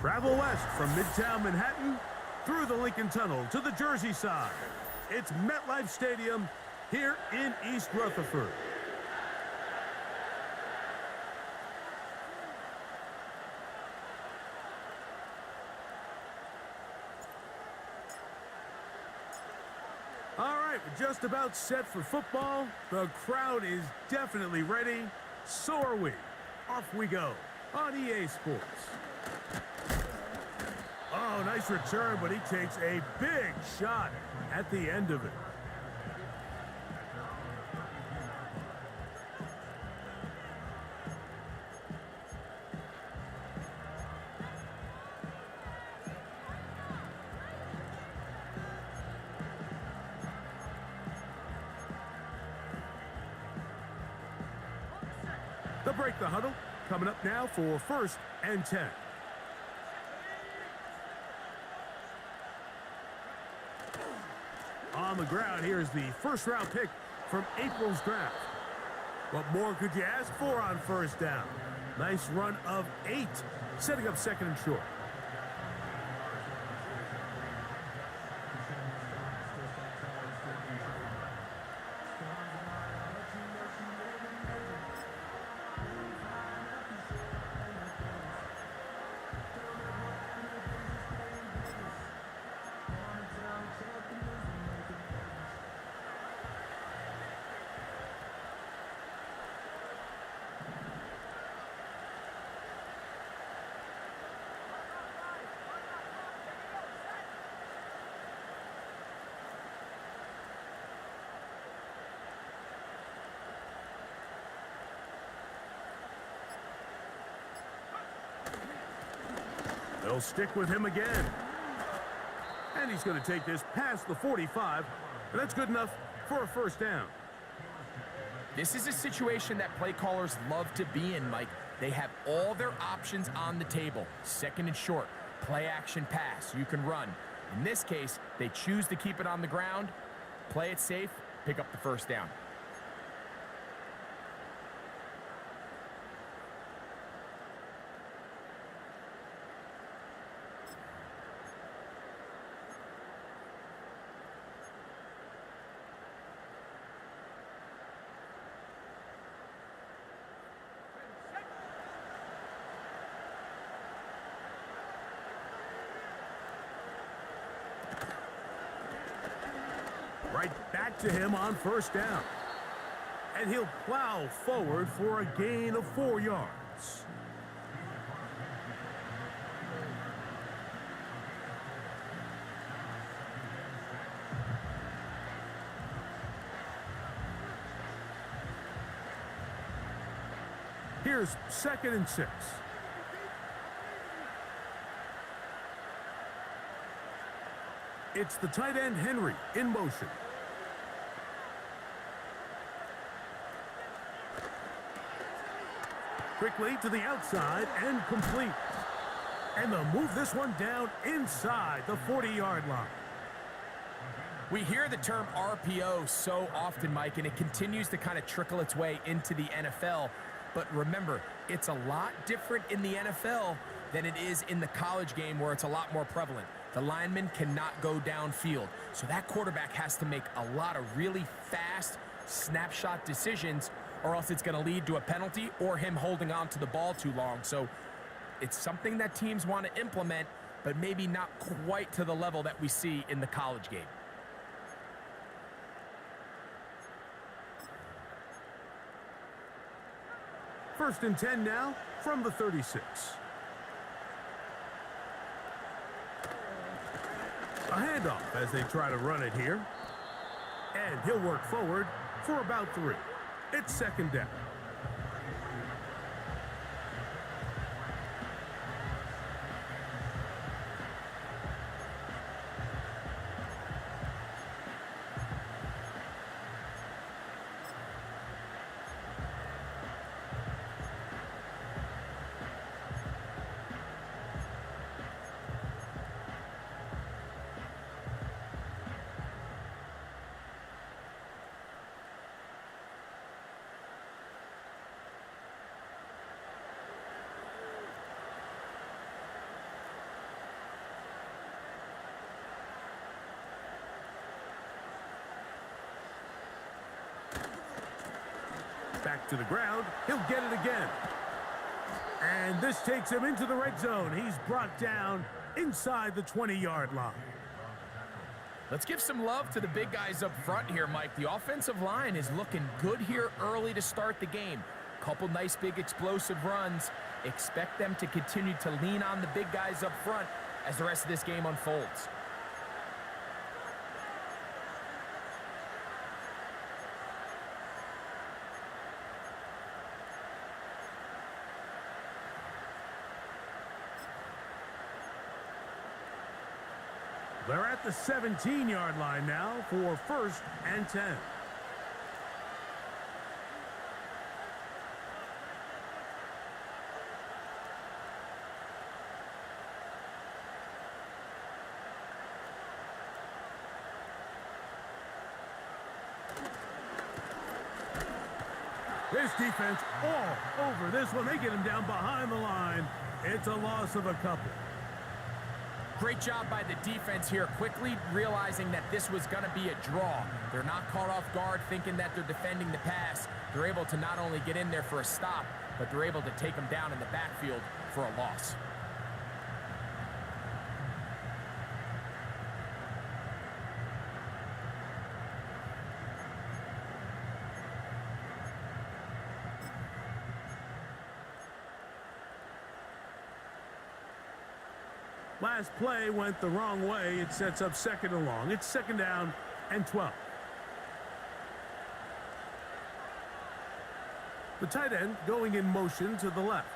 Travel west from Midtown Manhattan through the Lincoln Tunnel to the Jersey side. It's MetLife Stadium here in East Rutherford. All right, we're just about set for football. The crowd is definitely ready. So are we. Off we go on EA Sports. Oh, nice return, but he takes a big shot at the end of it. They'll break the huddle. Coming up now for 1st and 10. On the ground, here's the first-round pick from April's draft. What more could you ask for on 1st down? Nice run of 8, setting up 2nd and short. They'll stick with him again. And he's going to take this past the 45, and that's good enough for a 1st down. This is a situation that play callers love to be in, Mike. They have all their options on the table. 2nd and short, play action pass, you can run. In this case, they choose to keep it on the ground, play it safe, pick up the 1st down. Right back to him on 1st down. And he'll plow forward for a gain of 4 yards. Here's 2nd and 6. It's the tight end Henry in motion. Quickly to the outside and complete. And they'll move this one down inside the 40-yard line. We hear the term RPO so often, Mike, and it continues to kind of trickle its way into the NFL. But remember, it's a lot different in the NFL than it is in the college game where it's a lot more prevalent. The lineman cannot go downfield, so that quarterback has to make a lot of really fast snapshot decisions, or else it's going to lead to a penalty or him holding on to the ball too long. So it's something that teams want to implement, but maybe not quite to the level that we see in the college game. First and 10 now from the 36. A handoff as they try to run it here. And he'll work forward for about 3. It's 2nd down. Back to the ground. He'll get it again. And this takes him into the red zone. He's brought down inside the 20-yard line. Let's give some love to the big guys up front here, Mike. The offensive line is looking good here early to start the game. Couple nice big explosive runs. Expect them to continue to lean on the big guys up front as the rest of this game unfolds. They're at the 17-yard line now for 1st and 10. This defense all over this one. They get him down behind the line. It's a loss of a couple. Great job by the defense here, quickly realizing that this was going to be a draw. They're not caught off guard thinking that they're defending the pass. They're able to not only get in there for a stop, but they're able to take them down in the backfield for a loss. Last play went the wrong way. It sets up 2nd and long. It's 2nd down and 12. The tight end going in motion to the left.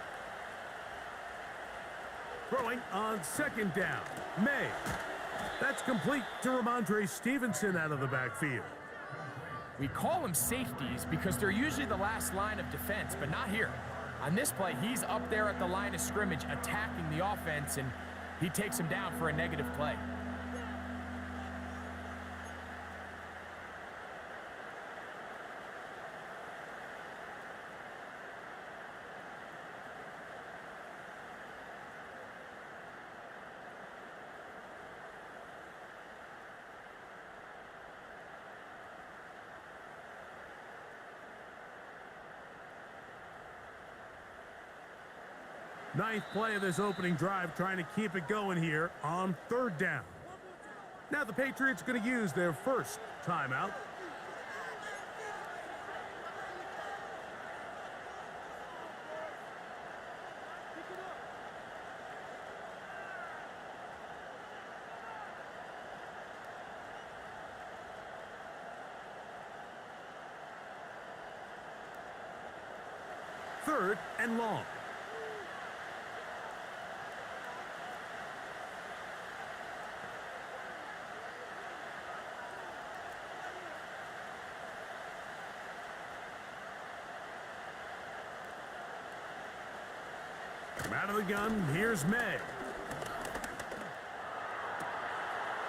Throwing on 2nd down. May. That's complete to Ramondre Stevenson out of the backfield. We call them safeties because they're usually the last line of defense, but not here. On this play, he's up there at the line of scrimmage attacking the offense, and he takes him down for a negative play. Ninth play of this opening drive, trying to keep it going here on 3rd down. Now the Patriots going to use their first timeout. Third and long. Out of the gun, here's May.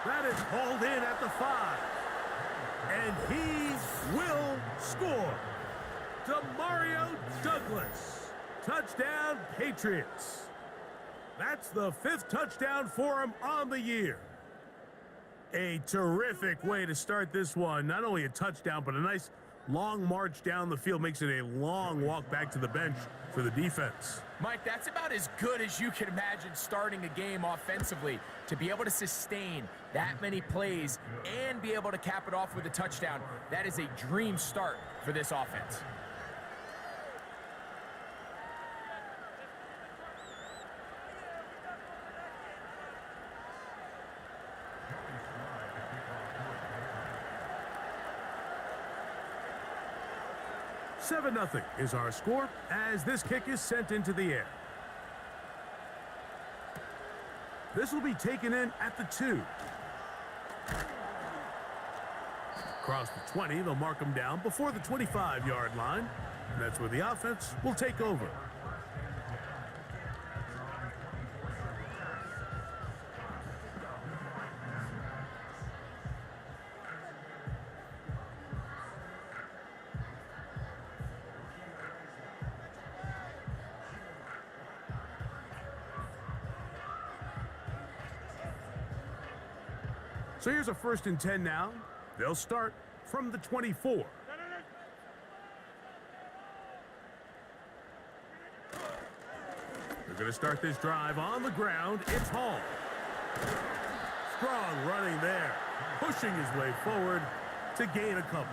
That is hauled in at the 5. And he will score. Demario Douglas. Touchdown, Patriots. That's the 5th touchdown for him on the year. A terrific way to start this one. Not only a touchdown, but a nice long march down the field. Makes it a long walk back to the bench for the defense. Mike, that's about as good as you can imagine starting a game offensively. To be able to sustain that many plays and be able to cap it off with a touchdown, that is a dream start for this offense. Seven 0 is our score as this kick is sent into the air. This will be taken in at the 2. Across the 20, they'll mark him down before the 25-yard line. And that's where the offense will take over. So here's a 1st and 10 now. They'll start from the 24. going to start this drive on the ground. It's Hall. Strong running there, pushing his way forward to gain a couple.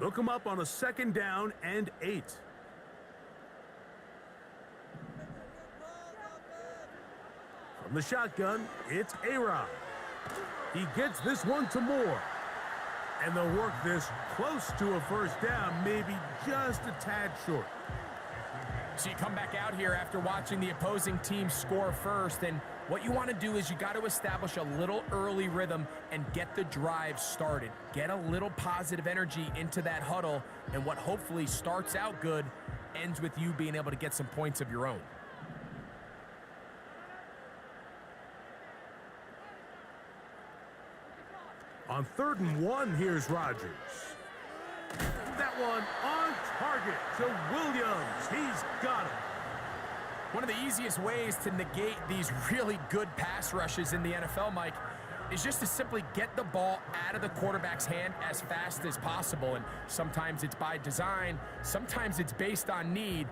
They'll come up on a 2nd down and 8. From the shotgun, it's A-Rod. He gets this one to Moore. And they'll work this close to a 1st down, maybe just a tad short. So you come back out here after watching the opposing team score first, and what you want to do is you got to establish a little early rhythm and get the drive started. Get a little positive energy into that huddle, and what hopefully starts out good ends with you being able to get some points of your own. On 3rd and 1, here's Rodgers. That one on target to Williams. He's got it. One of the easiest ways to negate these really good pass rushes in the NFL, Mike, is just to simply get the ball out of the quarterback's hand as fast as possible. And sometimes it's by design, sometimes it's based on need,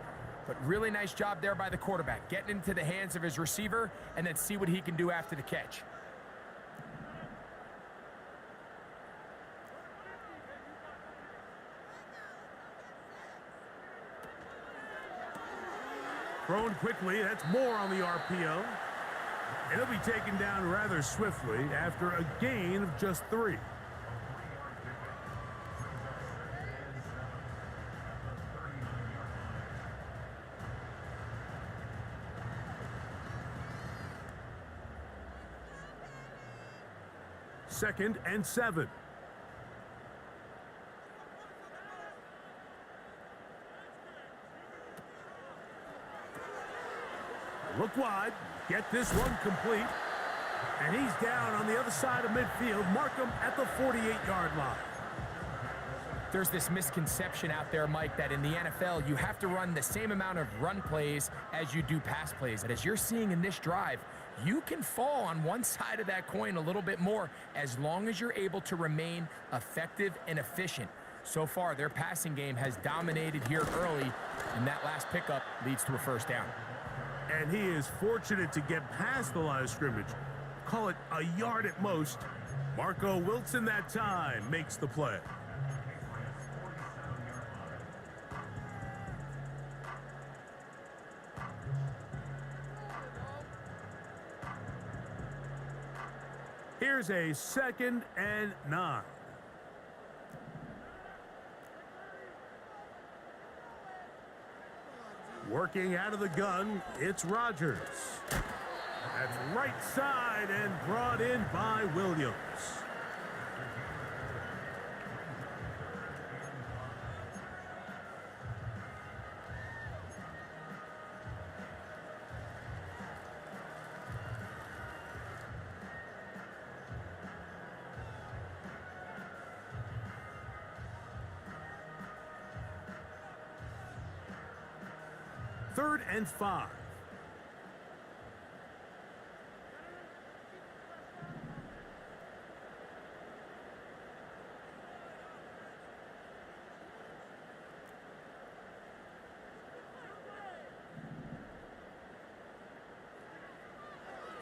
but really nice job there by the quarterback, getting into the hands of his receiver and then see what he can do after the catch. Thrown quickly, that's Moore on the RPO. And he'll be taken down rather swiftly after a gain of just 3. Second and 7. Look wide, get this one complete, and he's down on the other side of midfield. Mark him at the 48-yard line. There's this misconception out there, Mike, that in the NFL, you have to run the same amount of run plays as you do pass plays. And as you're seeing in this drive, you can fall on one side of that coin a little bit more as long as you're able to remain effective and efficient. So far, their passing game has dominated here early, and that last pickup leads to a 1st down. And he is fortunate to get past the line of scrimmage. Call it a yard at most. Marco Wilson that time makes the play. Here's a 2nd and 9. Working out of the gun, it's Rodgers. That's right side and brought in by Williams. Third and 5.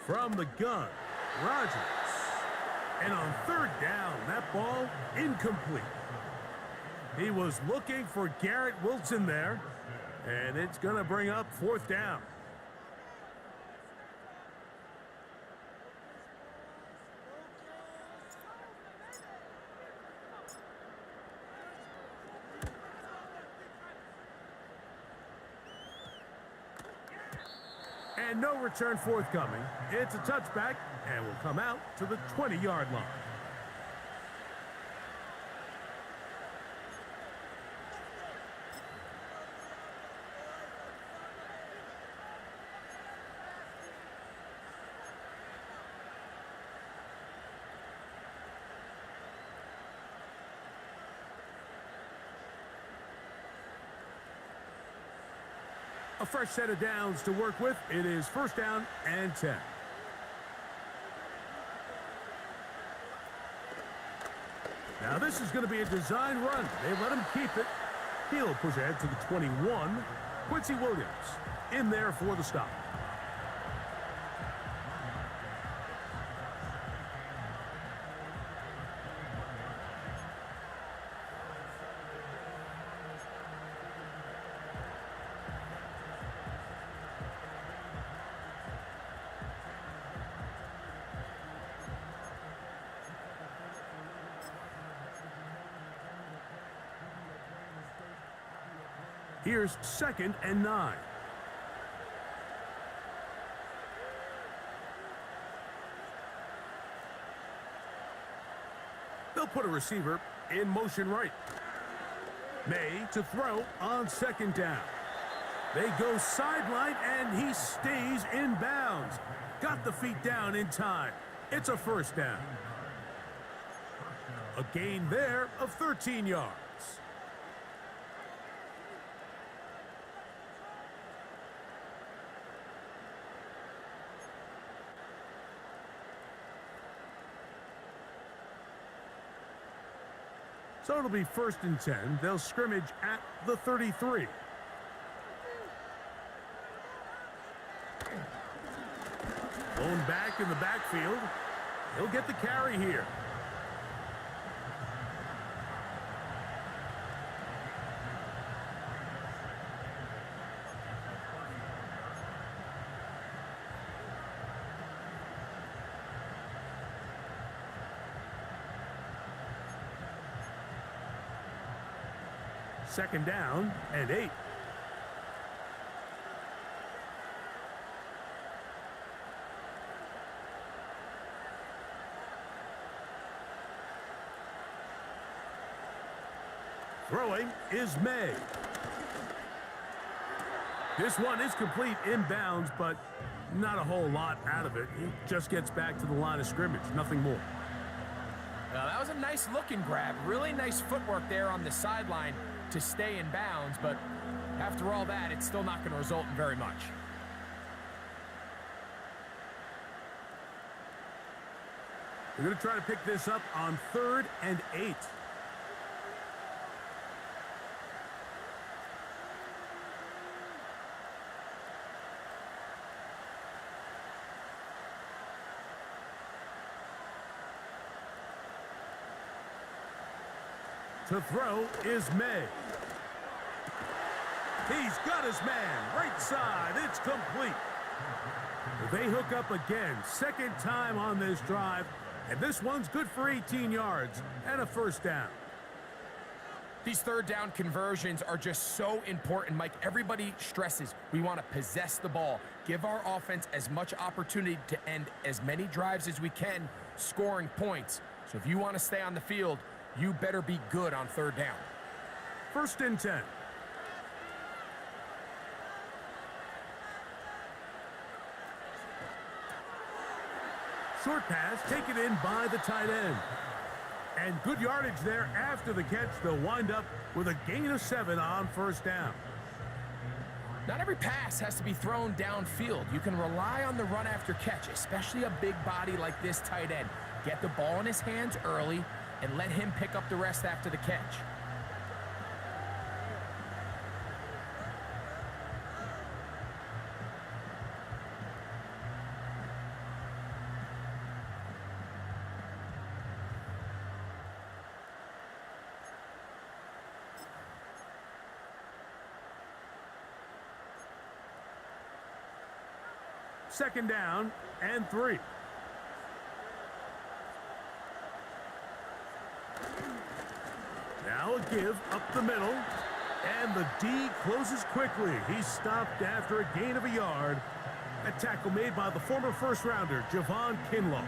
From the gun, Rodgers. And on 3rd down, that ball incomplete. He was looking for Garrett Wilson there. And it's going to bring up 4th down. And no return forthcoming. It's a touchback and will come out to the 20-yard line. A fresh set of downs to work with. It is first down and 10. Now this is going to be a design run. They let him keep it. He'll push ahead to the 21. Quincy Williams in there for the stop. Here's second and 9. They'll put a receiver in motion right. May to throw on second down. They go sideline, and he stays in bounds. Got the feet down in time. It's a first down. A gain there of 13 yards. So it'll be first and 10. They'll scrimmage at the 33. Blown back in the backfield. He'll get the carry here. Second down and 8. Throwing is May. This one is complete inbounds, but not a whole lot out of it. He just gets back to the line of scrimmage, nothing more. Well, that was a nice looking grab. Really nice footwork there on the sideline to stay in bounds, but after all that, it's still not going to result in very much. They're going to try to pick this up on third and 8. To throw is May. He's got his man. Right side. It's complete. They hook up again. Second time on this drive. And this one's good for 18 yards and a first down. These third down conversions are just so important, Mike. Everybody stresses we want to possess the ball, give our offense as much opportunity to end as many drives as we can, scoring points. So if you want to stay on the field, you better be good on third down. First and 10. Short pass taken in by the tight end. And good yardage there after the catch. They'll wind up with a gain of 7 on first down. Not every pass has to be thrown downfield. You can rely on the run after catch, especially a big body like this tight end. Get the ball in his hands early and let him pick up the rest after the catch. Second down and 3. Now a give up the middle. And the D closes quickly. He's stopped after a gain of a yard. A tackle made by the former first-rounder, Javon Kinlaw.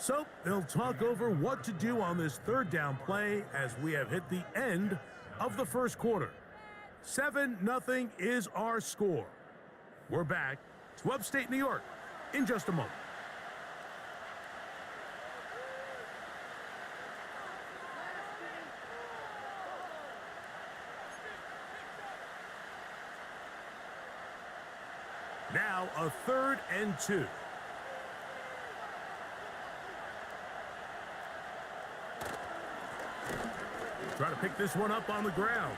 So they'll talk over what to do on this third down play as we have hit the end of the first quarter. 7-0 is our score. We're back to upstate New York in just a moment. Now a 3rd and 2. Try to pick this one up on the ground.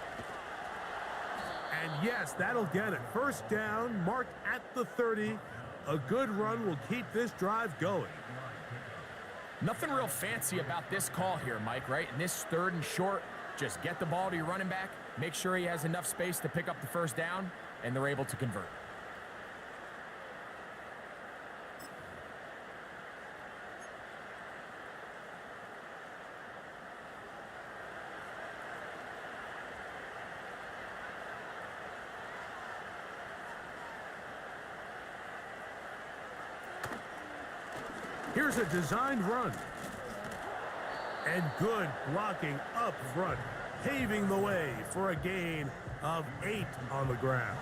And yes, that'll get it. First down, marked at the 30. A good run will keep this drive going. Nothing real fancy about this call here, Mike, right? In this 3rd and short, just get the ball to your running back, make sure he has enough space to pick up the first down, and they're able to convert. Here's a designed run. And good blocking up front, paving the way for a gain of 8 on the ground.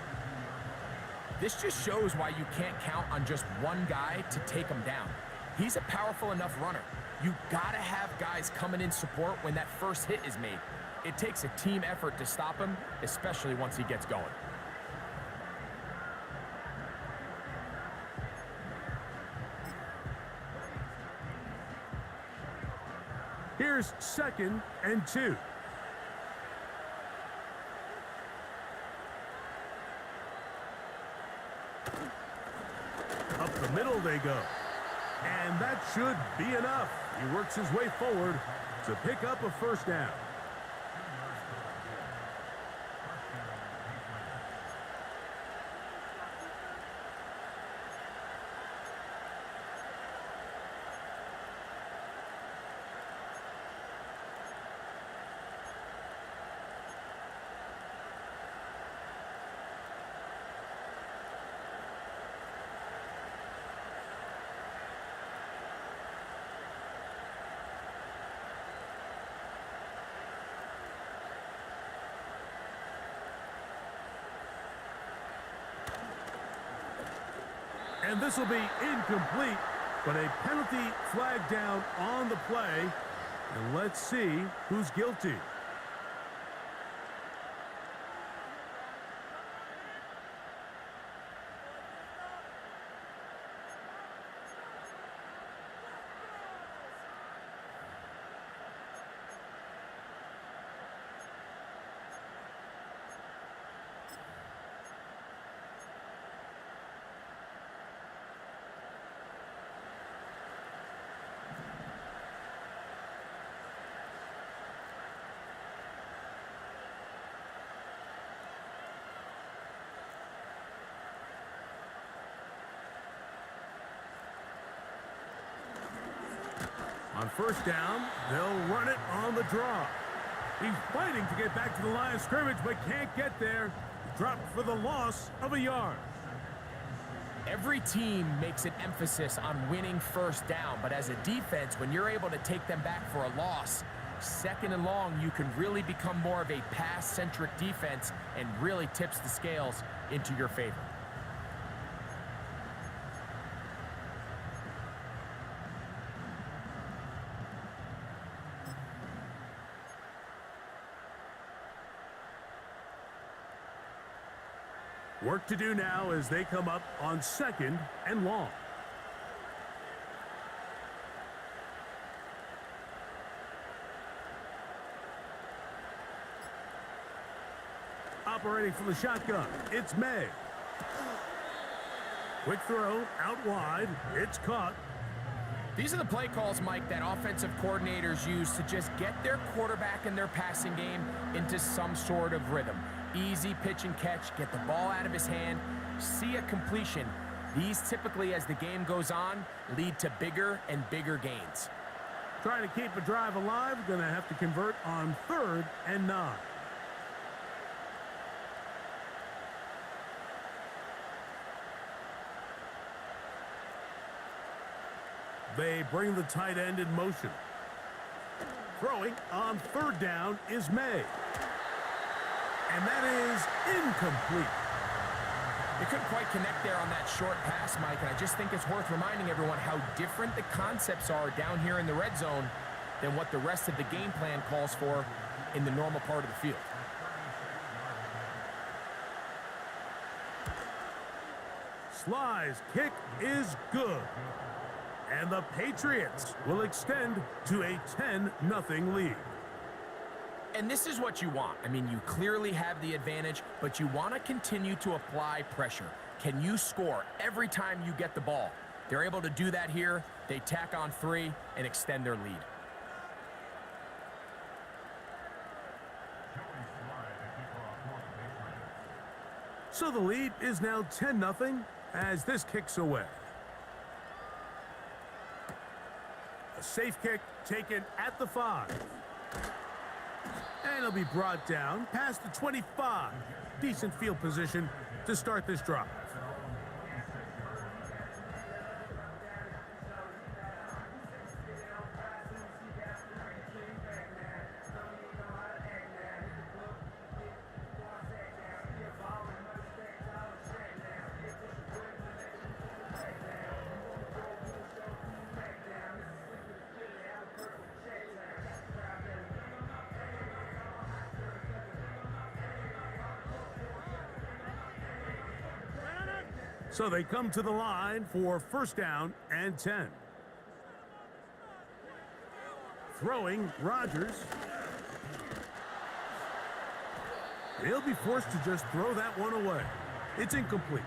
This just shows why you can't count on just one guy to take him down. He's a powerful enough runner. You gotta have guys coming in support when that first hit is made. It takes a team effort to stop him, especially once he gets going. Here's 2nd and 2. Up the middle they go. And that should be enough. He works his way forward to pick up a first down. And this will be incomplete, but a penalty flag down on the play. And let's see who's guilty. On first down, they'll run it on the draw. He's fighting to get back to the line of scrimmage, but can't get there. Dropped for the loss of a yard. Every team makes an emphasis on winning first down, but as a defense, when you're able to take them back for a loss, 2nd and long, you can really become more of a pass-centric defense and really tips the scales into your favor. Work to do now as they come up on 2nd and long. Operating from the shotgun, it's May. Quick throw, out wide, it's caught. These are the play calls, Mike, that offensive coordinators use to just get their quarterback and their passing game into some sort of rhythm. Easy pitch and catch, get the ball out of his hand, see a completion. These typically, as the game goes on, lead to bigger and bigger gains. Trying to keep a drive alive, going to have to convert on 3rd and 9. They bring the tight end in motion. Throwing on third down is May. And that is incomplete. They couldn't quite connect there on that short pass, Mike, and I just think it's worth reminding everyone how different the concepts are down here in the red zone than what the rest of the game plan calls for in the normal part of the field. Sly's kick is good. And the Patriots will extend to a 10-0 lead. And this is what you want. I mean, you clearly have the advantage, but you want to continue to apply pressure. Can you score every time you get the ball? They're able to do that here. They tack on 3 and extend their lead. So the lead is now 10-0 as this kicks away. A safe kick taken at the 5. And it'll be brought down past the 25. Decent field position to start this drive. So they come to the line for first down and 10. Throwing Rodgers. He'll be forced to just throw that one away. It's incomplete.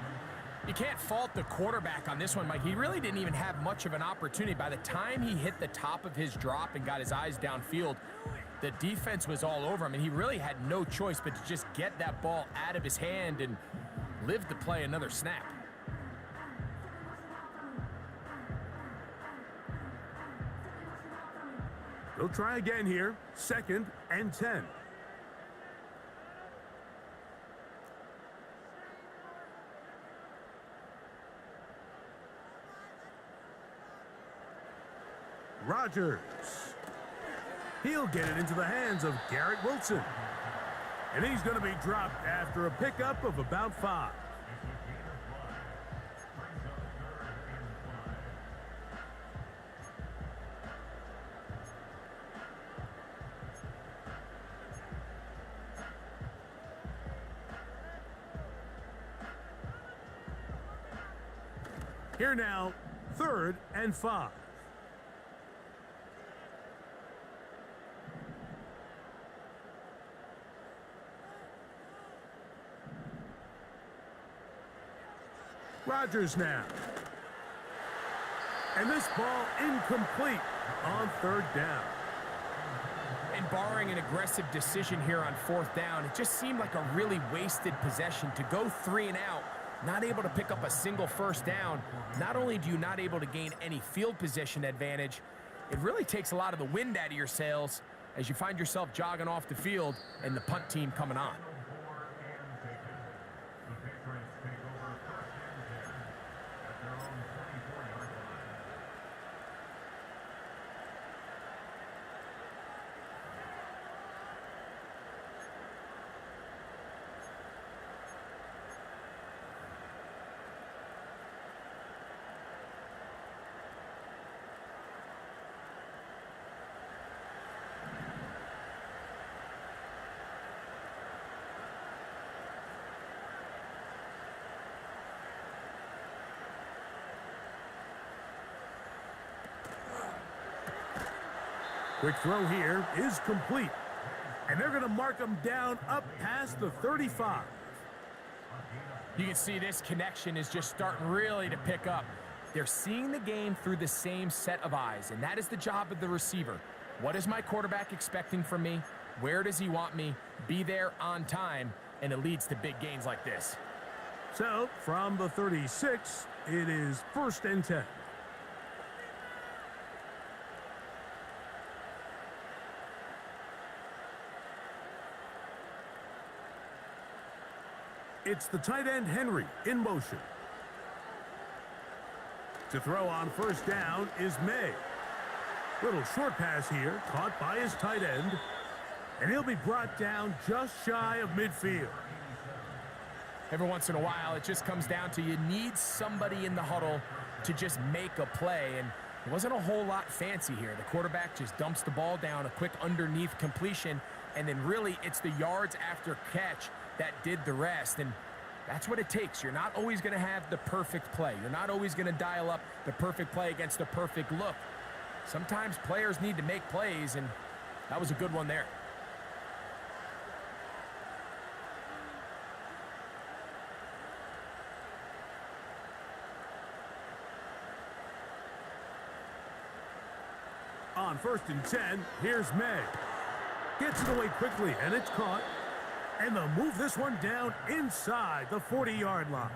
You can't fault the quarterback on this one, Mike. He really didn't even have much of an opportunity. By the time he hit the top of his drop and got his eyes downfield, the defense was all over him, and he really had no choice but to just get that ball out of his hand and live to play another snap. They'll try again here. Second and 10. Rodgers. He'll get it into the hands of Garrett Wilson. And he's going to be dropped after a pickup of about 5. Here now, third and 5. Rodgers now. And this ball incomplete on third down. And barring an aggressive decision here on fourth down, it just seemed like a really wasted possession to go 3 and out. Not able to pick up a single first down. Not only do you not able to gain any field position advantage, it really takes a lot of the wind out of your sails as you find yourself jogging off the field and the punt team coming on. Quick throw here is complete. And they're going to mark him down up past the 35. You can see this connection is just starting really to pick up. They're seeing the game through the same set of eyes, and that is the job of the receiver. What is my quarterback expecting from me? Where does he want me? Be there on time, and it leads to big gains like this. So, from the 36, it is first and 10. It's the tight end Henry in motion. To throw on first down is May. Little short pass here, caught by his tight end. And he'll be brought down just shy of midfield. Every once in a while, it just comes down to you need somebody in the huddle to just make a play. And it wasn't a whole lot fancy here. The quarterback just dumps the ball down, a quick underneath completion, and then really it's the yards after catch that did the rest. And that's what it takes. You're not always going to have the perfect play. You're not always going to dial up the perfect play against the perfect look. Sometimes players need to make plays, and that was a good one there. On 1st and 10, here's May. Gets it away quickly, and it's caught. And they'll move this one down inside the 40-yard line.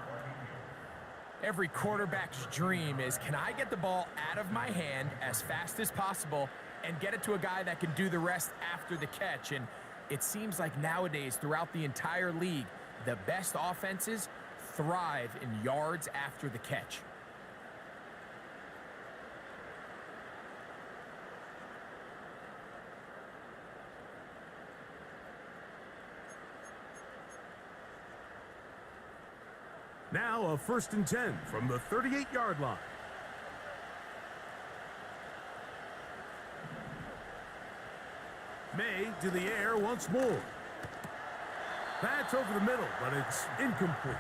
Every quarterback's dream is, can I get the ball out of my hand as fast as possible and get it to a guy that can do the rest after the catch? And it seems like nowadays, throughout the entire league, the best offenses thrive in yards after the catch. Now a 1st and 10 from the 38-yard line. May to the air once more. That's over the middle, but it's incomplete.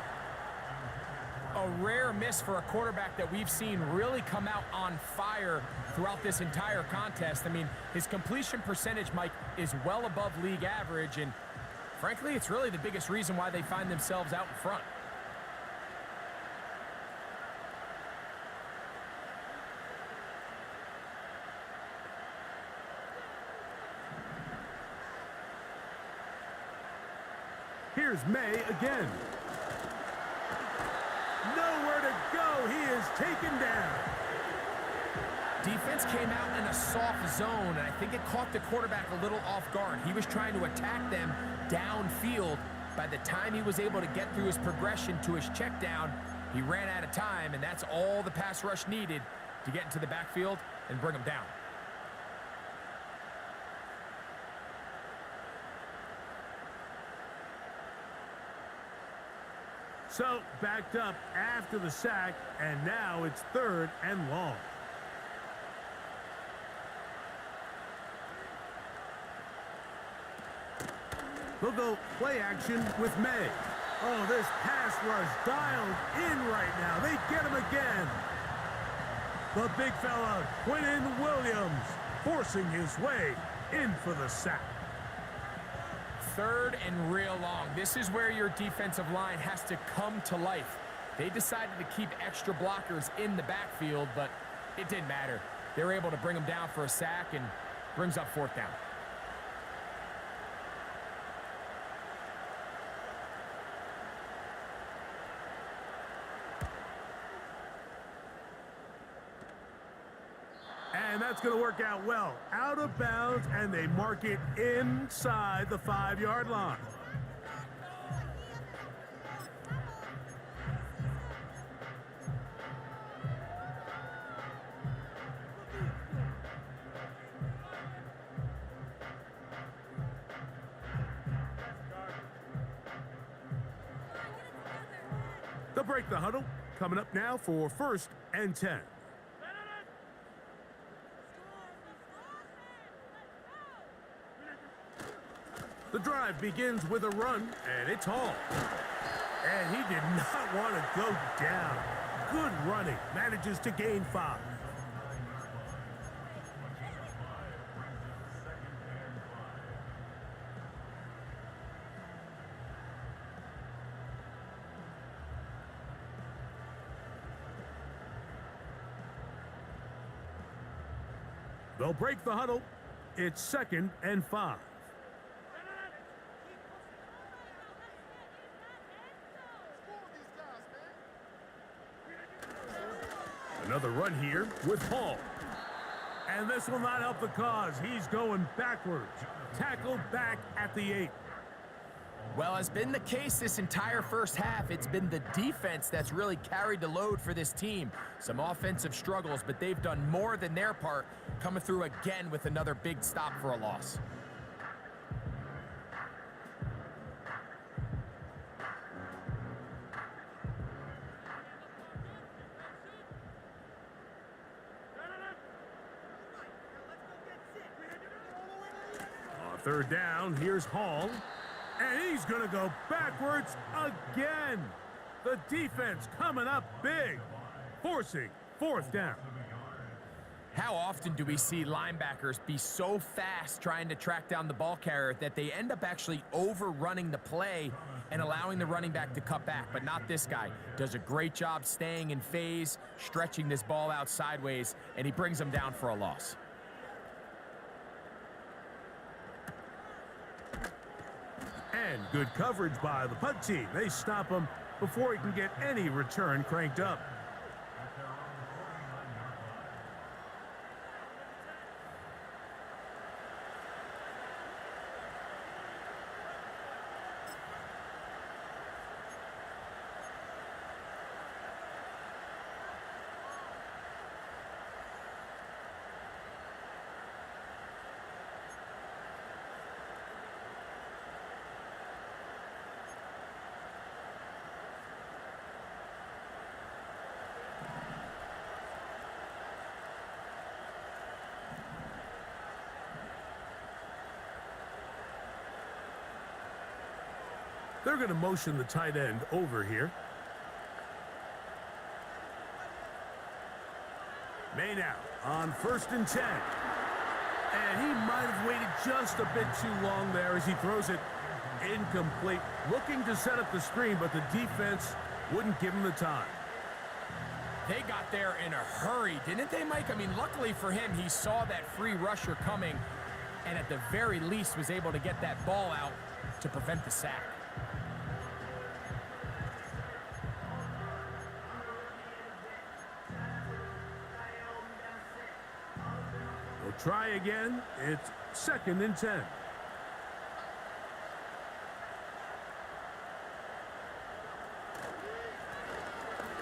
A rare miss for a quarterback that we've seen really come out on fire throughout this entire contest. I mean, his completion percentage, Mike, is well above league average, and frankly, it's really the biggest reason why they find themselves out in front. Here's May again. Nowhere to go. He is taken down. Defense came out in a soft zone, and I think it caught the quarterback a little off guard. He was trying to attack them downfield. By the time he was able to get through his progression to his check down, he ran out of time, and that's all the pass rush needed to get into the backfield and bring him down. So, backed up after the sack, and now it's 3rd and long. They'll go play action with May. Oh, this pass rush dialed in right now. They get him again. The big fella, Quinton Williams, forcing his way in for the sack. 3rd and real long. This is where your defensive line has to come to life. They decided to keep extra blockers in the backfield, but it didn't matter. They were able to bring him down for a sack and brings up 4th down. And that's going to work out well. Out of bounds, and they mark it inside the 5-yard line. They'll break the huddle. Coming up now for 1st and 10. The drive begins with a run, and it's Hall. And he did not want to go down. Good running. Manages to gain 5. They'll break the huddle. It's 2nd and 5. Another run here with Hall. And this will not help the cause. He's going backwards. Tackled back at the 8. Well, has been the case this entire first half. It's been the defense that's really carried the load for this team. Some offensive struggles, but they've done more than their part, coming through again with another big stop for a loss. On third down, here's Hall. And he's going to go backwards again. The defense coming up big, forcing fourth down. How often do we see linebackers be so fast trying to track down the ball carrier that they end up actually overrunning the play and allowing the running back to cut back? But not this guy. Does a great job staying in phase, stretching this ball out sideways, and he brings them down for a loss. And good coverage by the punt team. They stop him before he can get any return cranked up. They're going to motion the tight end over here. Main out on 1st and 10. And he might have waited just a bit too long there as he throws it incomplete. Looking to set up the screen, but the defense wouldn't give him the time. They got there in a hurry, didn't they, Mike? I mean, luckily for him, he saw that free rusher coming and at the very least was able to get that ball out to prevent the sack. We'll try again. It's 2nd and 10.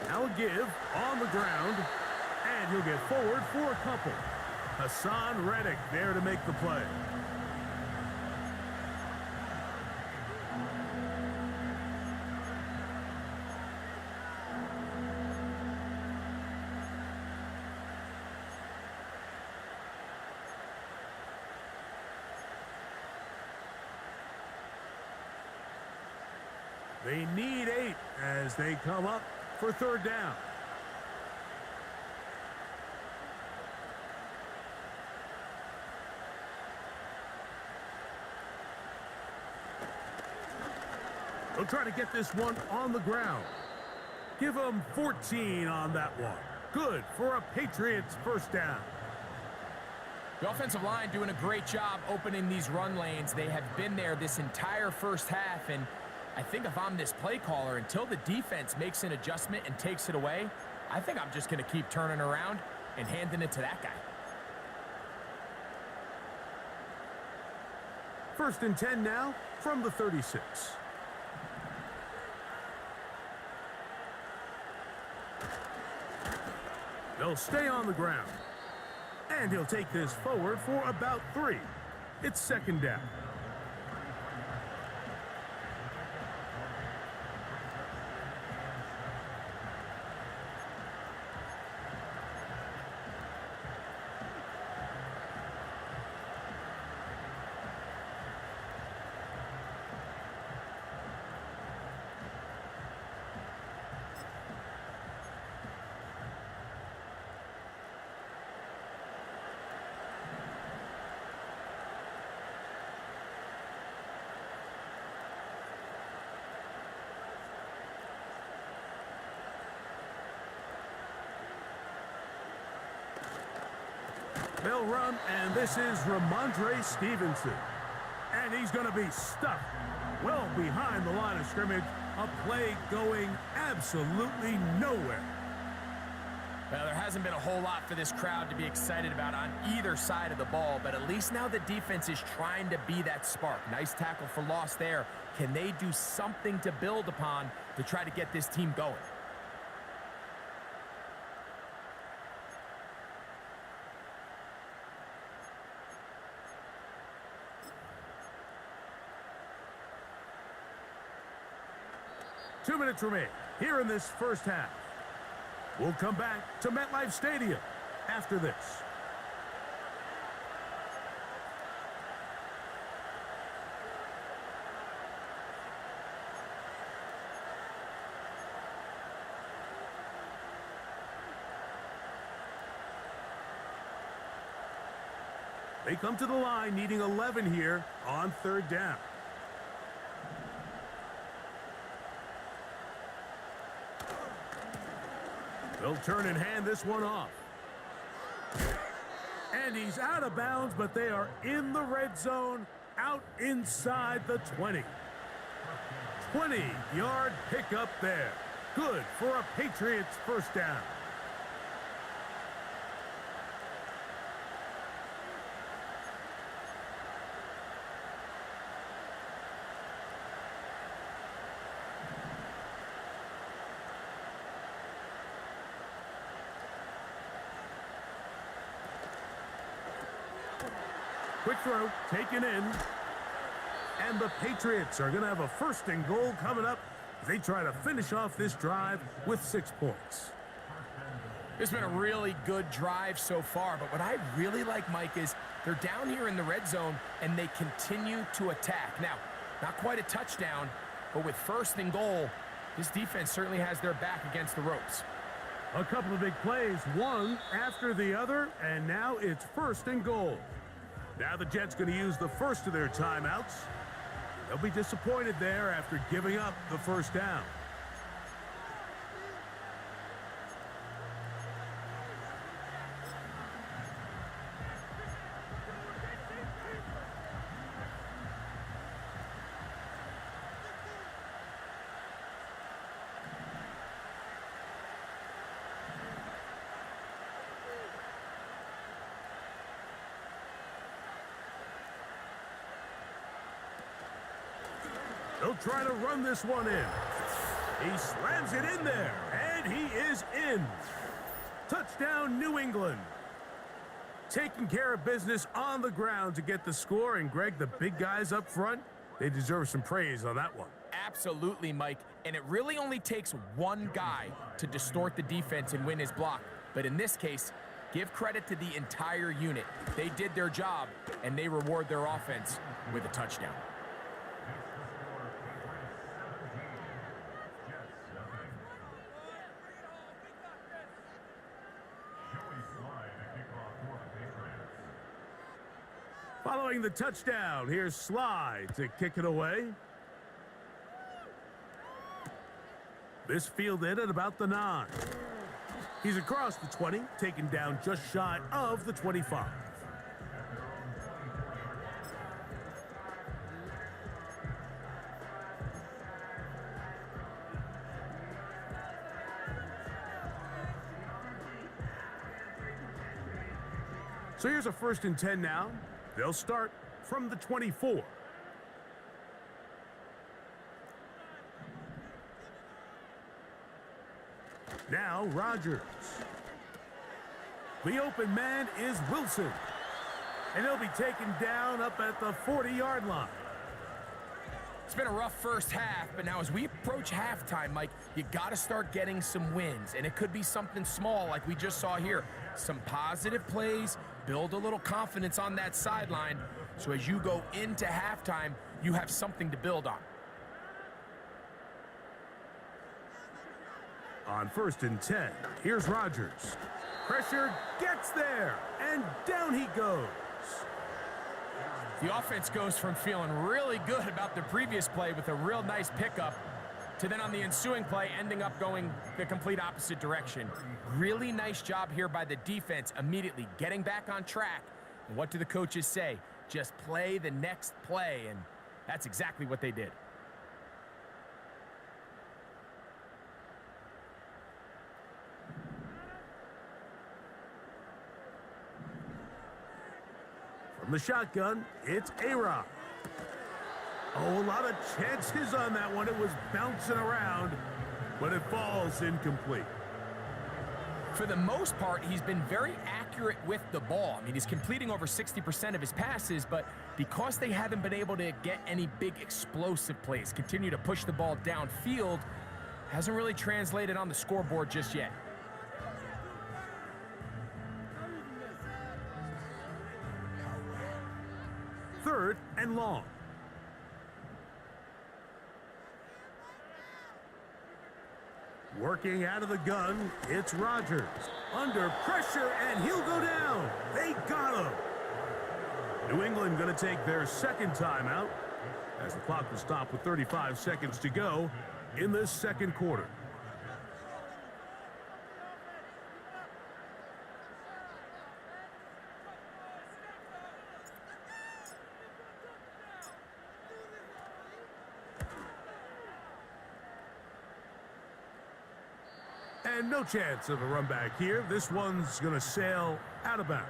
Now a give on the ground, and he'll get forward for a couple. Hassan Reddick there to make the play. They need 8 as they come up for 3rd down. They'll try to get this one on the ground. Give them 14 on that one. Good for a Patriots 1st down. The offensive line doing a great job opening these run lanes. They have been there this entire first half, and I think if I'm this play caller, until the defense makes an adjustment and takes it away, I think I'm just going to keep turning around and handing it to that guy. 1st and 10 now from the 36. They'll stay on the ground. And he'll take this forward for about 3. It's 2nd down. They'll run, and this is Ramondre Stevenson. And he's going to be stuck well behind the line of scrimmage. A play going absolutely nowhere. Well, there hasn't been a whole lot for this crowd to be excited about on either side of the ball, but at least now the defense is trying to be that spark. Nice tackle for loss there. Can they do something to build upon to try to get this team going? Two minutes remain here in this first half. We'll come back to MetLife Stadium after this. They come to the line needing 11 here on third down. They'll turn and hand this one off. And he's out of bounds, but they are in the red zone, out inside the 20. 20-yard pickup there. Good for a Patriots first down. Quick throw, taken in. And the Patriots are going to have a first and goal coming up as they try to finish off this drive with 6 points. It's been a really good drive so far, but what I really like, Mike, is they're down here in the red zone and they continue to attack. Now, not quite a touchdown, but with first and goal, this defense certainly has their back against the ropes. A couple of big plays, one after the other, and now it's first and goal. Now the Jets going to use the first of their timeouts. They'll be disappointed there after giving up the first down. They'll try to run this one in. He slams it in there, and he is in. Touchdown, New England. Taking care of business on the ground to get the score, and Greg, the big guys up front, they deserve some praise on that one. Absolutely, Mike, and it really only takes one guy to distort the defense and win his block. But in this case, give credit to the entire unit. They did their job, and they reward their offense with a touchdown. Following the touchdown, here's Sly to kick it away. This fielded at about the 9. He's across the 20, taken down just shy of the 25. So here's a 1st and 10 now. They'll start from the 24. Now Rodgers. The open man is Wilson. And he'll be taken down up at the 40-yard line. It's been a rough first half, but now as we approach halftime, Mike, you got to start getting some wins. And it could be something small like we just saw here. Some positive plays, build a little confidence on that sideline. So as you go into halftime, you have something to build on. On 1st and 10, here's Rodgers. Pressure gets there, and down he goes. The offense goes from feeling really good about the previous play with a real nice pickup to then on the ensuing play ending up going the complete opposite direction. Really nice job here by the defense immediately getting back on track. And what do the coaches say? Just play the next play, and that's exactly what they did. From the shotgun, it's A-Rod. Oh, a lot of chances on that one. It was bouncing around, but it falls incomplete. For the most part, he's been very accurate with the ball. I mean, he's completing over 60% of his passes, but because they haven't been able to get any big explosive plays, continue to push the ball downfield, hasn't really translated on the scoreboard just yet. Third and long. Working out of the gun, it's Rodgers. Under pressure, and he'll go down. They got him. New England going to take their second timeout as the clock will stop with 35 seconds to go in this second quarter. And no chance of a run back here. This one's going to sail out of bounds.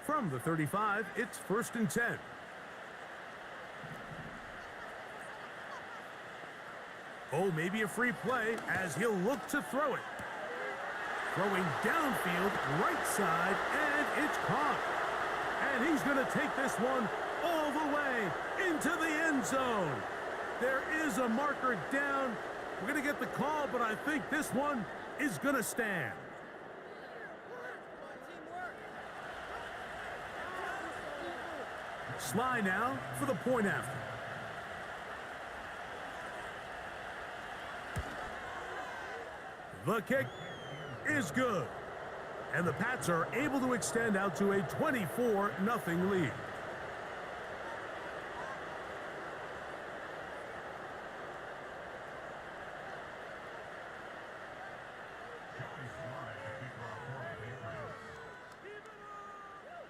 From the 35, it's 1st and 10. Oh, maybe a free play as he'll look to throw it. Throwing downfield, right side, and it's caught. And he's going to take this one all the way into the end zone. There is a marker down. We're going to get the call, but I think this one is going to stand. Sly now for the point after. The kick is good. And the Pats are able to extend out to a 24-0 lead.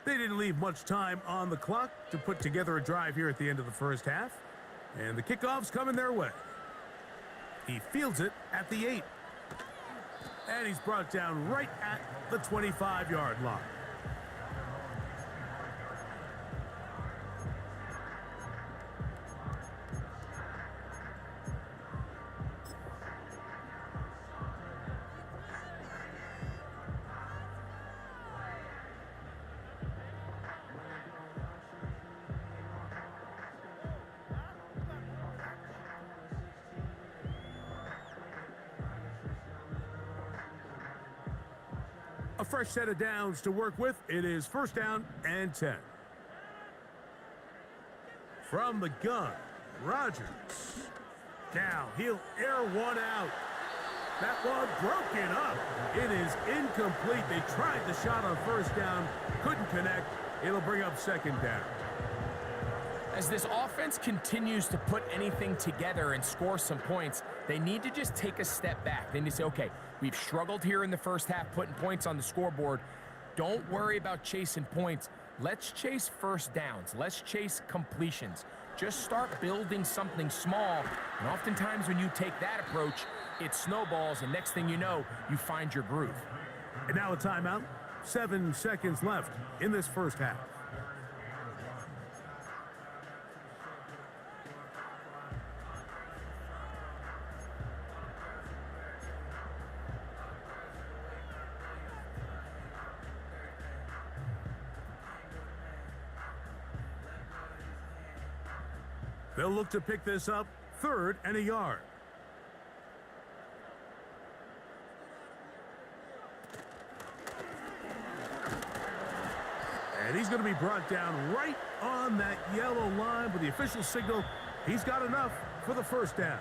They didn't leave much time on the clock to put together a drive here at the end of the first half. And the kickoff's coming their way. He fields it at the 8. And he's brought down right at the 25-yard line. A fresh set of downs to work with. It is 1st down and 10. From the gun, Rodgers. Now he'll air one out. That one broken up. It is incomplete. They tried the shot on 1st down, couldn't connect. It'll bring up 2nd down. As this offense continues to put anything together and score some points, they need to just take a step back. They need to say, okay, we've struggled here in the first half putting points on the scoreboard. Don't worry about chasing points. Let's chase 1st downs. Let's chase completions. Just start building something small. And oftentimes when you take that approach, it snowballs, and next thing you know, you find your groove. And now a timeout. 7 seconds left in this first half. They'll look to pick this up 3rd and a yard. And he's going to be brought down right on that yellow line with the official signal. He's got enough for the 1st down.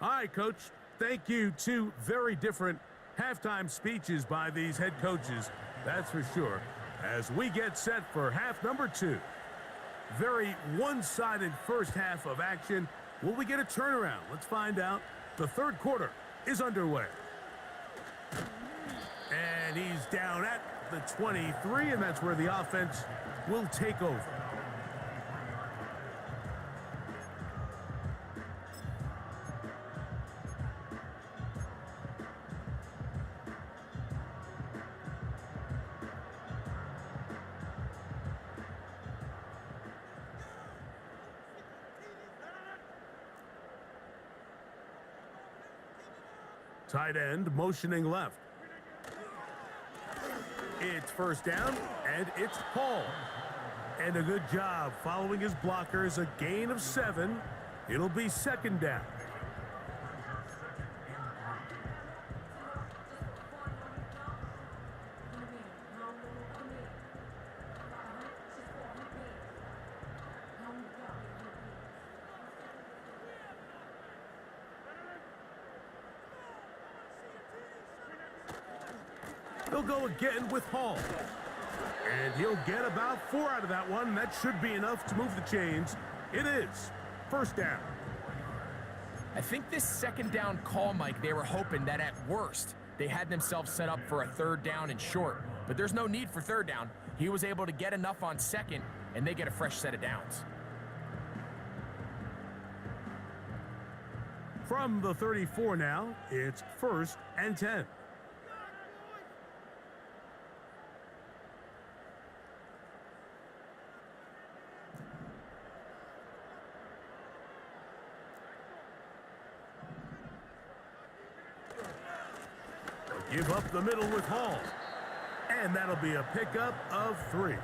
All right, Coach, thank you. 2 very different halftime speeches by these head coaches, that's for sure. as we get set for half number 2. Very one-sided first half of action. Will we get a turnaround? Let's find out. The third quarter is underway. And he's down at the 23, and that's where the offense will take over. Tight end motioning left. It's first down, and it's Paul. And a good job following his blockers, a gain of 7. It'll be second down. He'll go again with Hall. And he'll get about 4 out of that one. That should be enough to move the chains. It is first down. I think this second down call, Mike, they were hoping that at worst, they had themselves set up for a third down and short. But there's no need for third down. He was able to get enough on second, and they get a fresh set of downs. From the 34 now, it's first and 10. Give up the middle with Hall. And that'll be a pickup of 3.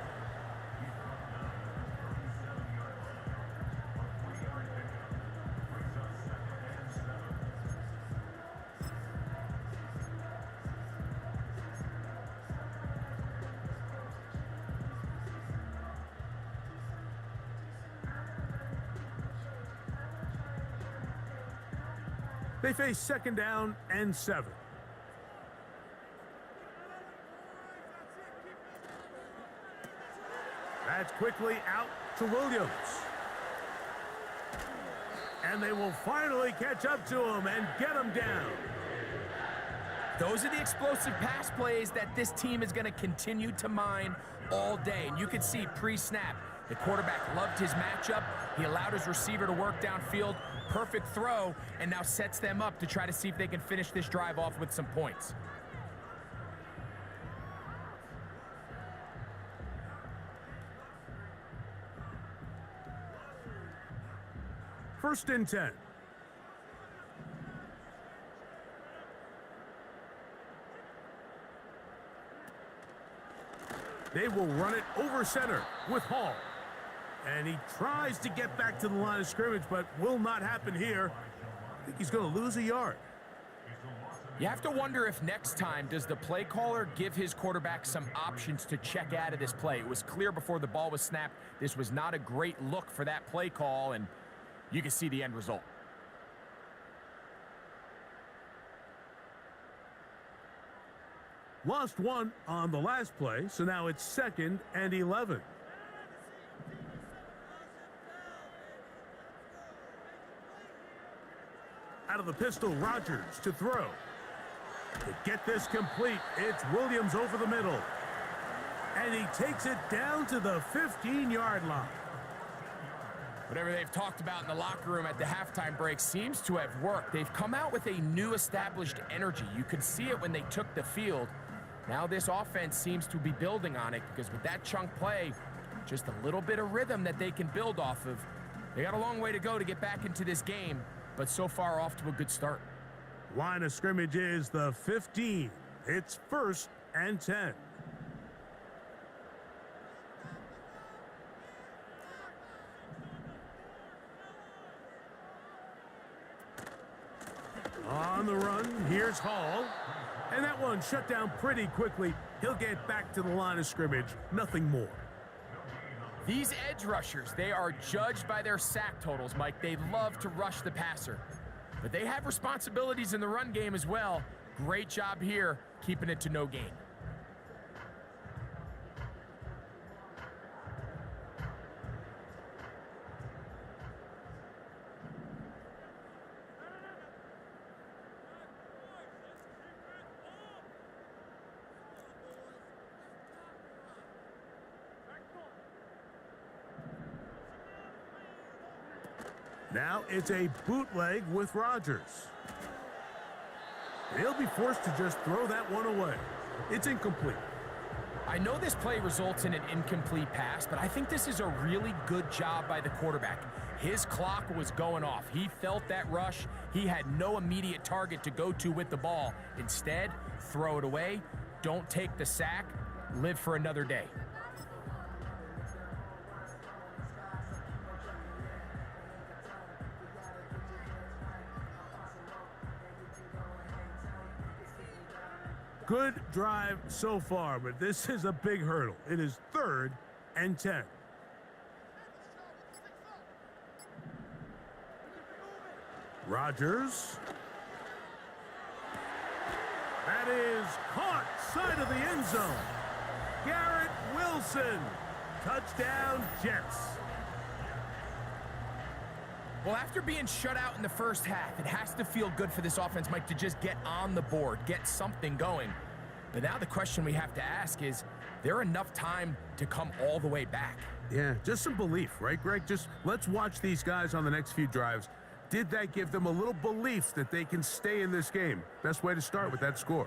They face second down and 7. That's quickly out to Williams. And they will finally catch up to him and get him down. Those are the explosive pass plays that this team is going to continue to mine all day. And you can see pre-snap, the quarterback loved his matchup. He allowed his receiver to work downfield. Perfect throw, and now sets them up to try to see if they can finish this drive off with some points. First and 10. They will run it over center with Hall. And he tries to get back to the line of scrimmage, but will not happen here. I think he's going to lose a yard. You have to wonder if next time, does the play caller give his quarterback some options to check out of this play? It was clear before the ball was snapped, this was not a great look for that play call, and you can see the end result. Lost 1 on the last play, so now it's second and 11. Out of the pistol, Rodgers to throw. To get this complete, it's Williams over the middle. And he takes it down to the 15-yard line. Whatever they've talked about in the locker room at the halftime break seems to have worked. They've come out with a new established energy. You could see it when they took the field. Now this offense seems to be building on it because with that chunk play, just a little bit of rhythm that they can build off of. They got a long way to go to get back into this game, but so far off to a good start. Line of scrimmage is the 15. It's first and 10. On the run, here's Hall. And that one shut down pretty quickly. He'll get back to the line of scrimmage. Nothing more. These edge rushers, they are judged by their sack totals, Mike. They love to rush the passer. But they have responsibilities in the run game as well. Great job here, keeping it to no gain. Now it's a bootleg with Rodgers. He'll be forced to just throw that one away. It's incomplete. I know this play results in an incomplete pass, but I think this is a really good job by the quarterback. His clock was going off. He felt that rush. He had no immediate target to go to with the ball. Instead, throw it away. Don't take the sack. Live for another day. Good drive so far, but this is a big hurdle. It is 3rd and 10. Rodgers. That is caught side of the end zone. Garrett Wilson. Touchdown, Jets. Well, after being shut out in the first half, it has to feel good for this offense, Mike, to just get on the board, get something going. But now the question we have to ask is there enough time to come all the way back? Yeah, just some belief, right, Greg? Just let's watch these guys on the next few drives. Did that give them a little belief that they can stay in this game? Best way to start with that score.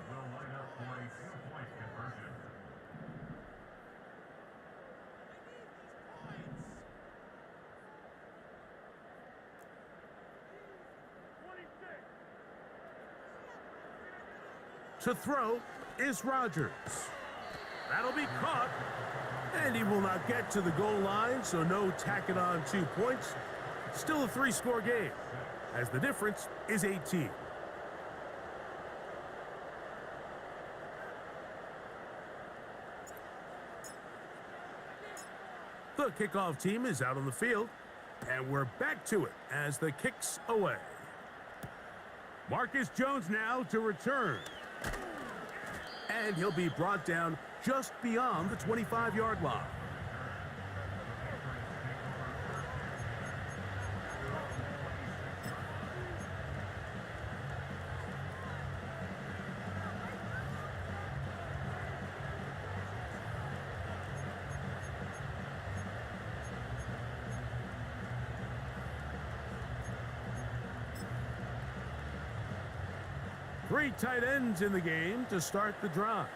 To throw is Rodgers. That'll be caught. And he will not get to the goal line, so no tacking on 2 points. Still a 3-score game, as the difference is 18. The kickoff team is out on the field, and we're back to it as the kick's away. Marcus Jones now to return. And he'll be brought down just beyond the 25-yard line. Three tight ends in the game to start the drive.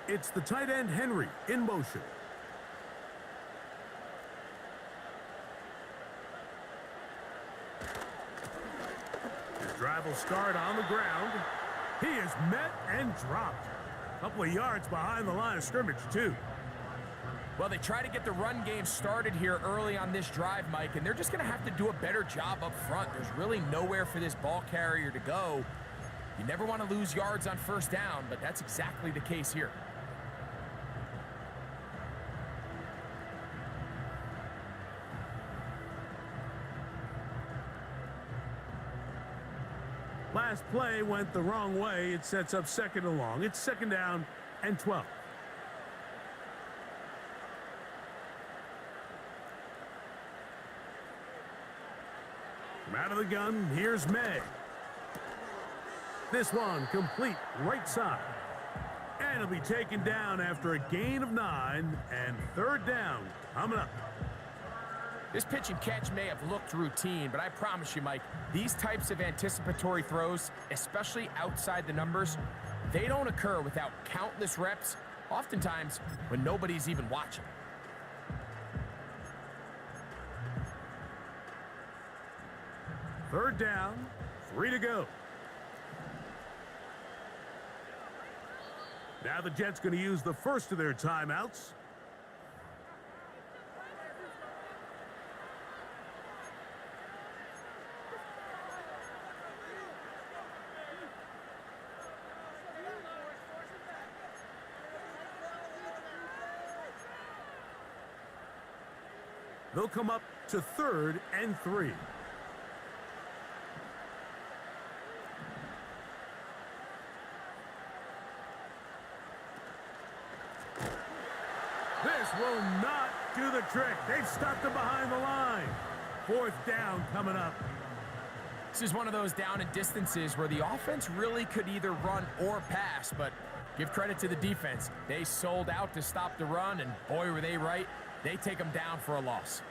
It's the tight end Henry in motion. The drive will start on the ground. He is met and dropped. A couple of yards behind the line of scrimmage, too. Well, they try to get the run game started here early on this drive, Mike, and they're just going to have to do a better job up front. There's really nowhere for this ball carrier to go. You never want to lose yards on first down, but that's exactly the case here. Last play went the wrong way. It sets up 2nd and long. It's 2nd down and 12. From out of the gun, here's May. This one complete right side. And it'll be taken down after a gain of 9 and 3rd down coming up. This pitch and catch may have looked routine, but I promise you, Mike, these types of anticipatory throws, especially outside the numbers, they don't occur without countless reps, oftentimes when nobody's even watching. Third down, 3 to go. Now the Jets going to use the first of their timeouts. They'll come up to 3rd and 3. This will not do the trick. They've stopped him behind the line. 4th down coming up. This is one of those down and distances where the offense really could either run or pass, but give credit to the defense. They sold out to stop the run, and boy, were they right. They take them down for a loss.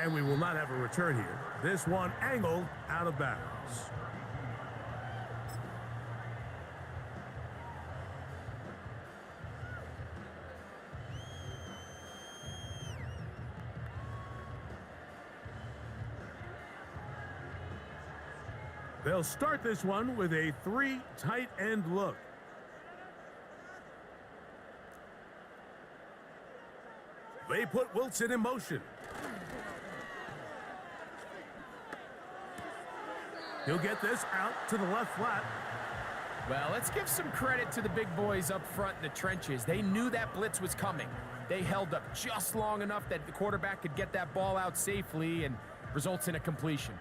And we will not have a return here. This one angled out of bounds. They'll start this one with a 3 tight end look. They put Wilson in motion. He'll get this out to the left flat. Well, let's give some credit to the big boys up front in the trenches. They knew that blitz was coming. They held up just long enough that the quarterback could get that ball out safely and results in a completion.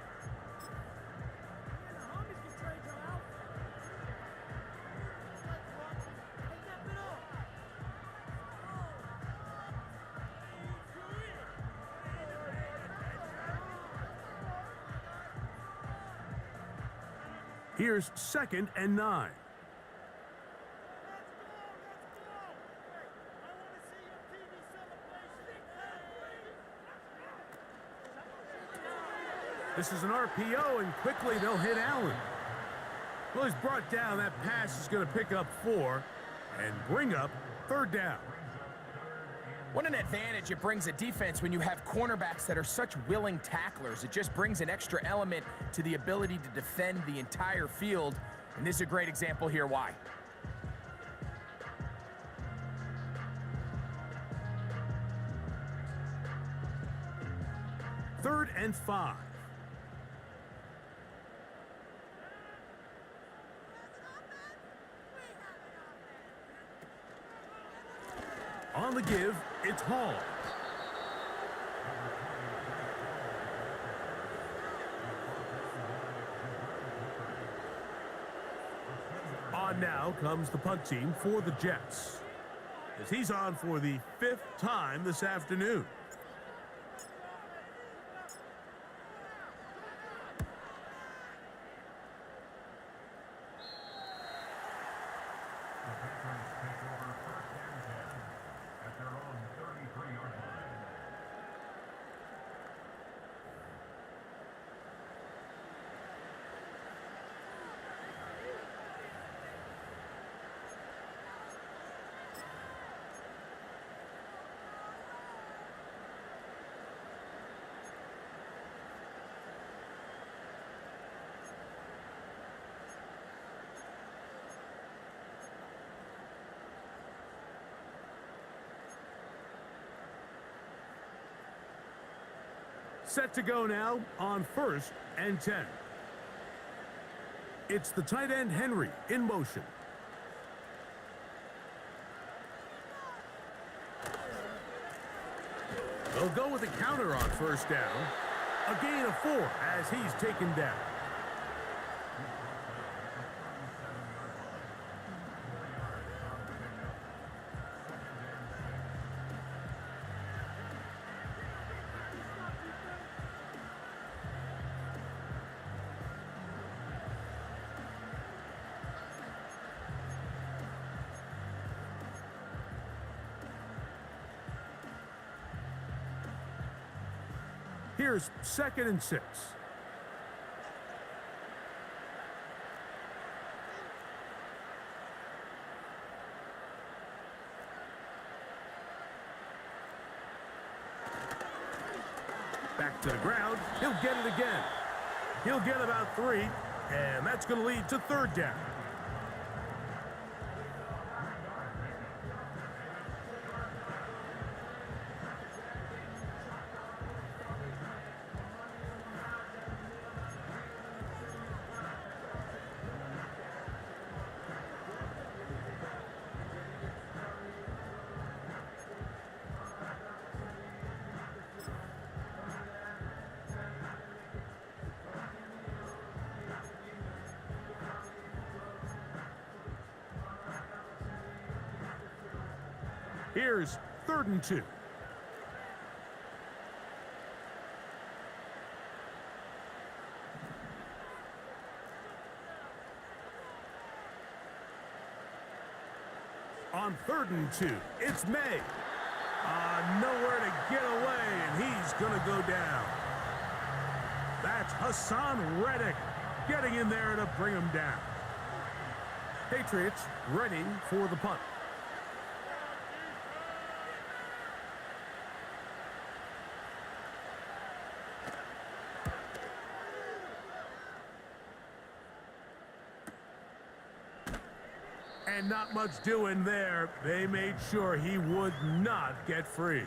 Here's 2nd and 9. This is an RPO, and quickly they'll hit Allen. Well, he's brought down. That pass is going to pick up 4 and bring up 3rd down. What an advantage it brings a defense when you have cornerbacks that are such willing tacklers. It just brings an extra element to the ability to defend the entire field. And this is a great example here why. 3rd and 5. On the give, it's Hall. On now comes the punt team for the Jets, as he's on for the 5th time this afternoon. Set to go now on 1st and 10. It's the tight end Henry in motion. They'll go with a counter on 1st down. A gain of 4 as he's taken down. Here's 2nd and 6. Back to the ground. He'll get it again. He'll get about 3, and that's going to lead to 3rd down. Here's 3rd and 2. On 3rd and 2, it's May. Nowhere to get away, and he's going to go down. That's Hassan Reddick getting in there to bring him down. Patriots ready for the punt. And not much doing there. They made sure he would not get free.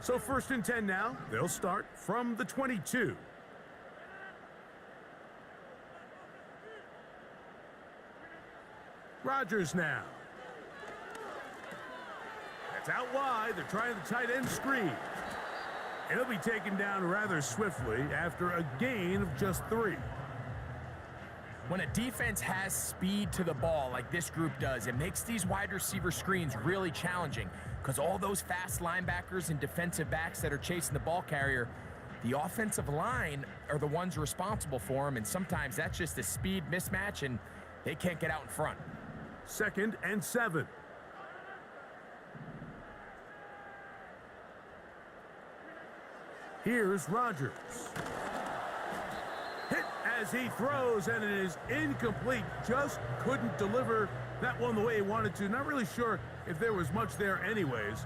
So 1st and 10 now. They'll start from the 22. Rodgers now. That's out wide. They're trying the tight end screen. And he'll be taken down rather swiftly after a gain of just 3. When a defense has speed to the ball like this group does, it makes these wide receiver screens really challenging because all those fast linebackers and defensive backs that are chasing the ball carrier, the offensive line are the ones responsible for them, and sometimes that's just a speed mismatch and they can't get out in front. 2nd and 7. Here's Rodgers. Hit as he throws, and it is incomplete. Just couldn't deliver that one the way he wanted to. Not really sure if there was much there anyways.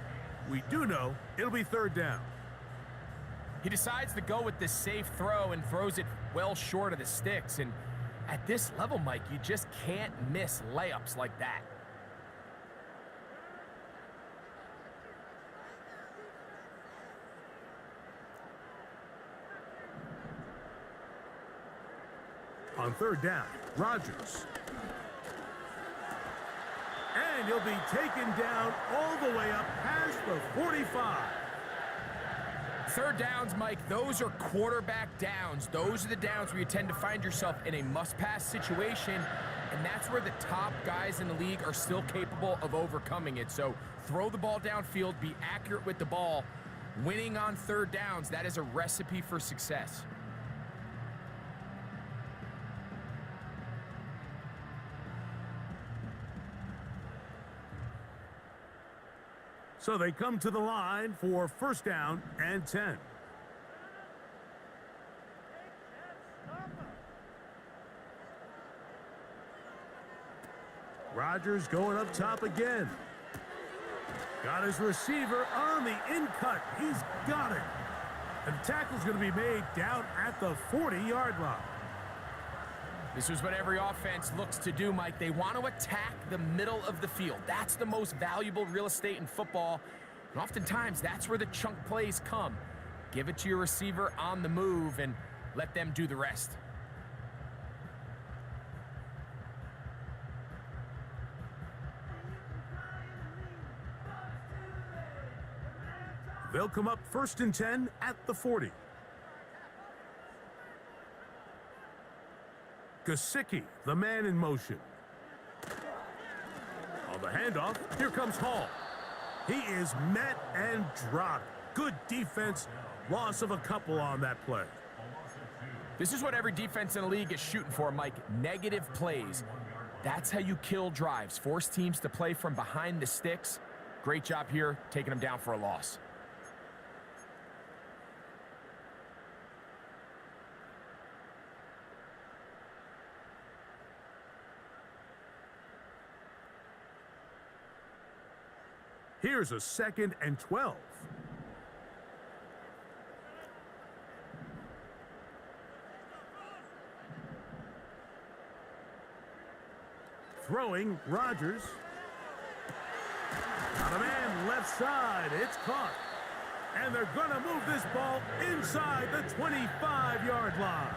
We do know it'll be 3rd down. He decides to go with this safe throw and throws it well short of the sticks. And at this level, Mike, you just can't miss layups like that. On 3rd down, Rodgers. And he'll be taken down all the way up past the 45. 3rd downs, Mike, those are quarterback downs. Those are the downs where you tend to find yourself in a must-pass situation, and that's where the top guys in the league are still capable of overcoming it. So throw the ball downfield, be accurate with the ball. Winning on 3rd downs, that is a recipe for success. So they come to the line for 1st down and 10. Rodgers going up top again. Got his receiver on the in-cut. He's got it. And the tackle's going to be made down at the 40-yard line. This is what every offense looks to do, Mike. They want to attack the middle of the field. That's the most valuable real estate in football. And oftentimes, that's where the chunk plays come. Give it to your receiver on the move and let them do the rest. They'll come up 1st and 10 at the 40. Gesicki, the man in motion. On the handoff, here comes Hall. He is met and dropped. Good defense. Loss of a couple on that play. This is what every defense in the league is shooting for, Mike. Negative plays. That's how you kill drives. Force teams to play from behind the sticks. Great job here, taking them down for a loss. Here's a 2nd and 12. Throwing, Rodgers. Got a man left side. It's caught. And they're going to move this ball inside the 25-yard line.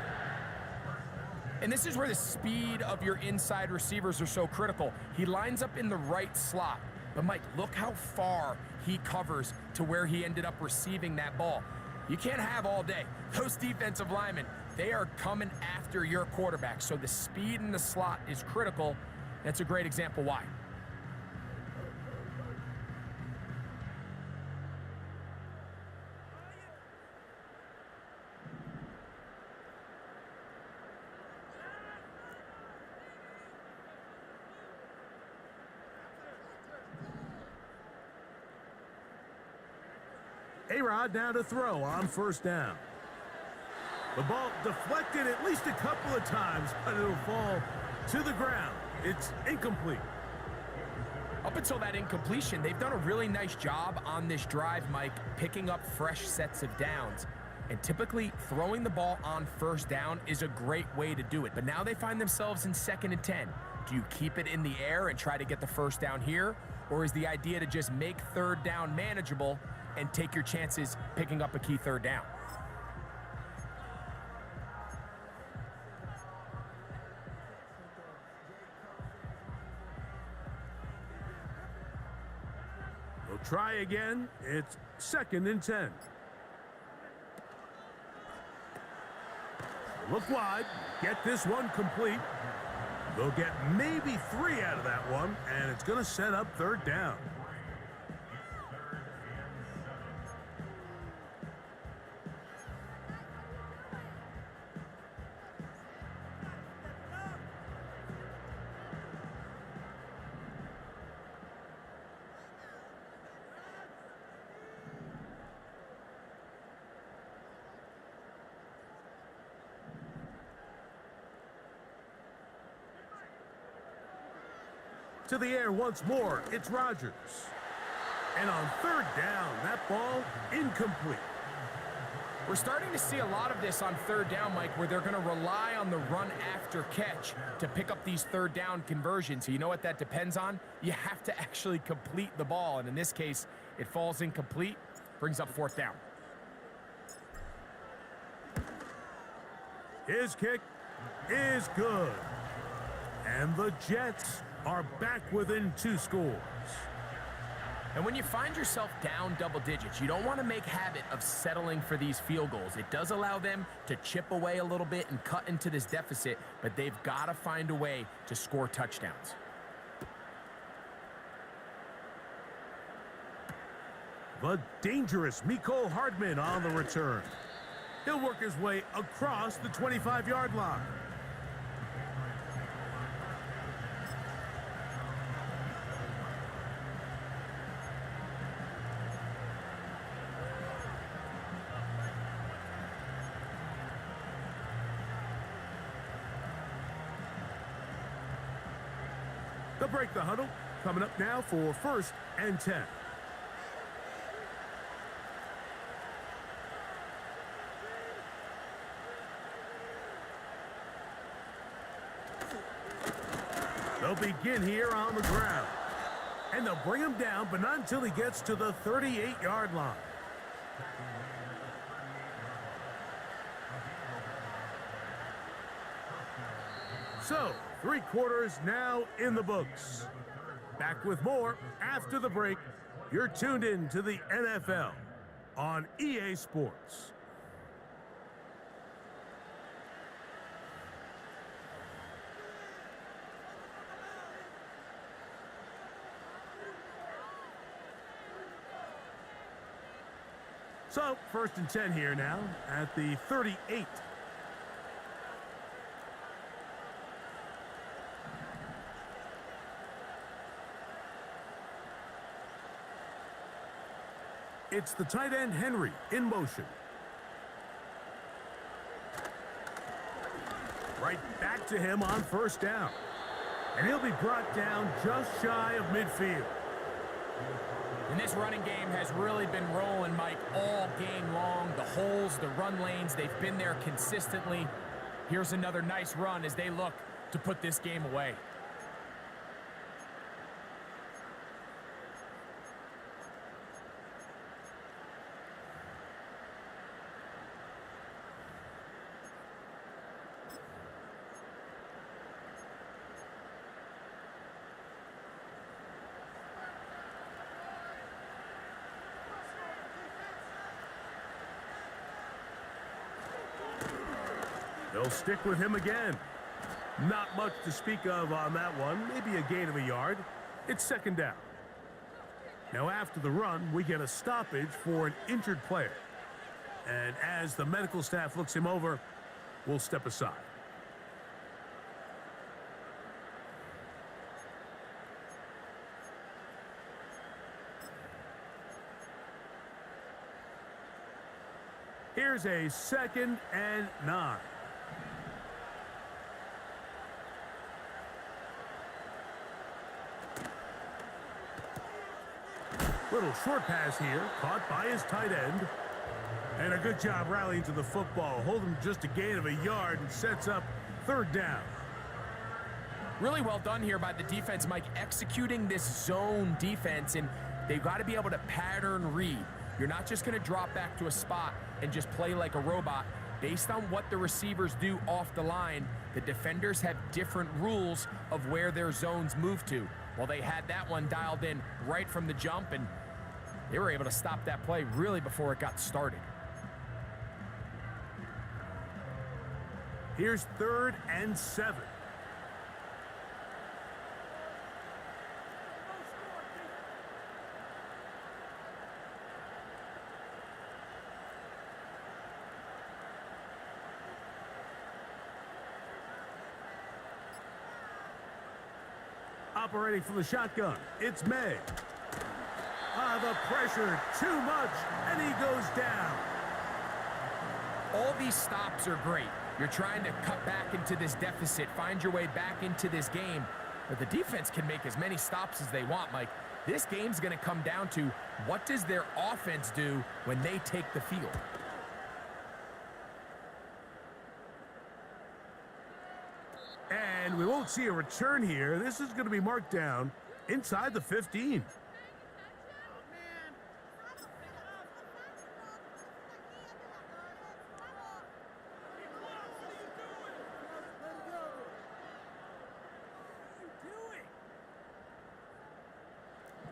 And this is where the speed of your inside receivers are so critical. He lines up in the right slot. But, Mike, look how far he covers to where he ended up receiving that ball. You can't have all day. Those defensive linemen, they are coming after your quarterback. So the speed in the slot is critical. That's a great example why. A-Rod now to throw on first down. The ball deflected at least a couple of times, but it'll fall to the ground. It's incomplete. Up until that incompletion, they've done a really nice job on this drive, Mike, picking up fresh sets of downs. And typically, throwing the ball on first down is a great way to do it. But now they find themselves in 2nd and 10. Do you keep it in the air and try to get the first down here? Or is the idea to just make 3rd down manageable and take your chances picking up a key 3rd down? They'll try again. It's 2nd and 10. Look wide. Get this one complete. They'll get maybe 3 out of that one, and it's going to set up 3rd down. To the air once more, it's Rodgers. And on 3rd down, that ball incomplete. We're starting to see a lot of this on 3rd down, Mike, where they're going to rely on the run after catch to pick up these 3rd down conversions. So you know what that depends on? You have to actually complete the ball. And in this case, it falls incomplete, brings up 4th down. His kick is good. And the Jets are back within 2 scores. And when you find yourself down double digits, you don't want to make habit of settling for these field goals. It does allow them to chip away a little bit and cut into this deficit, but they've got to find a way to score touchdowns. The dangerous Mecole Hardman on the return. He'll work his way across the 25-yard line. They'll break the huddle. Coming up now for 1st and 10. They'll begin here on the ground. And they'll bring him down, but not until he gets to the 38-yard line. So, 3 quarters now in the books. Back with more after the break. You're tuned in to the NFL on EA Sports. So, 1st and 10 here now at the 38. It's the tight end, Henry, in motion. Right back to him on 1st down. And he'll be brought down just shy of midfield. And this running game has really been rolling, Mike, all game long. The holes, the run lanes, they've been there consistently. Here's another nice run as they look to put this game away. They'll stick with him again. Not much to speak of on that one. Maybe a gain of a yard. It's 2nd down. Now after the run, we get a stoppage for an injured player. And as the medical staff looks him over, we'll step aside. Here's a 2nd and 9. Little short pass here, caught by his tight end. And a good job rallying to the football. Holding just a gain of a yard and sets up 3rd down. Really well done here by the defense, Mike, executing this zone defense, and they've got to be able to pattern read. You're not just going to drop back to a spot and just play like a robot. Based on what the receivers do off the line, the defenders have different rules of where their zones move to. Well, they had that one dialed in right from the jump, and they were able to stop that play really before it got started. Here's 3rd and 7. Operating from the shotgun, it's May. The pressure, too much, and he goes down. All these stops are great. You're trying to cut back into this deficit, find your way back into this game. But the defense can make as many stops as they want, Mike. This game's going to come down to what does their offense do when they take the field. And we won't see a return here. This is going to be marked down inside the 15.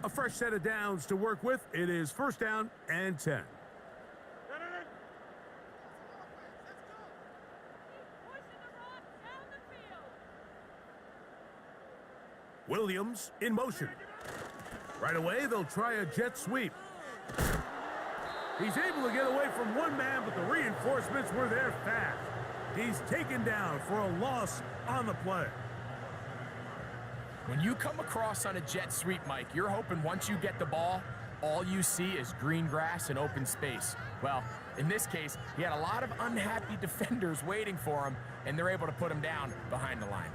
A fresh set of downs to work with. It is 1st down and 10. Williams in motion. Right away, they'll try a jet sweep. He's able to get away from one man, but the reinforcements were there fast. He's taken down for a loss on the play. When you come across on a jet sweep, Mike, you're hoping once you get the ball, all you see is green grass and open space. Well, in this case, he had a lot of unhappy defenders waiting for him, and they're able to put him down behind the line.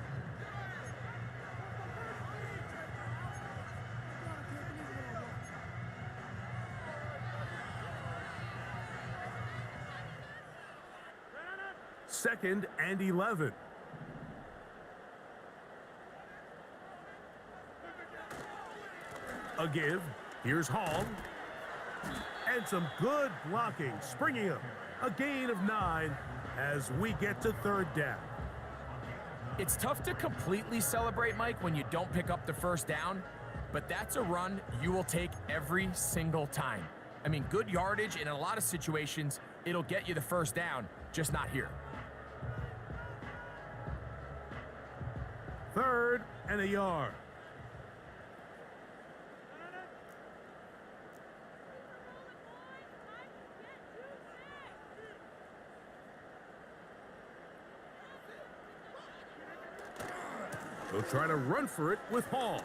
Second and 11. A give. Here's Hall. And some good blocking. Springing him. A gain of 9 as we get to 3rd down. It's tough to completely celebrate, Mike, when you don't pick up the 1st down, but that's a run you will take every single time. I mean, good yardage, and in a lot of situations, it'll get you the 1st down, just not here. 3rd and a yard. They'll try to run for it with Hall.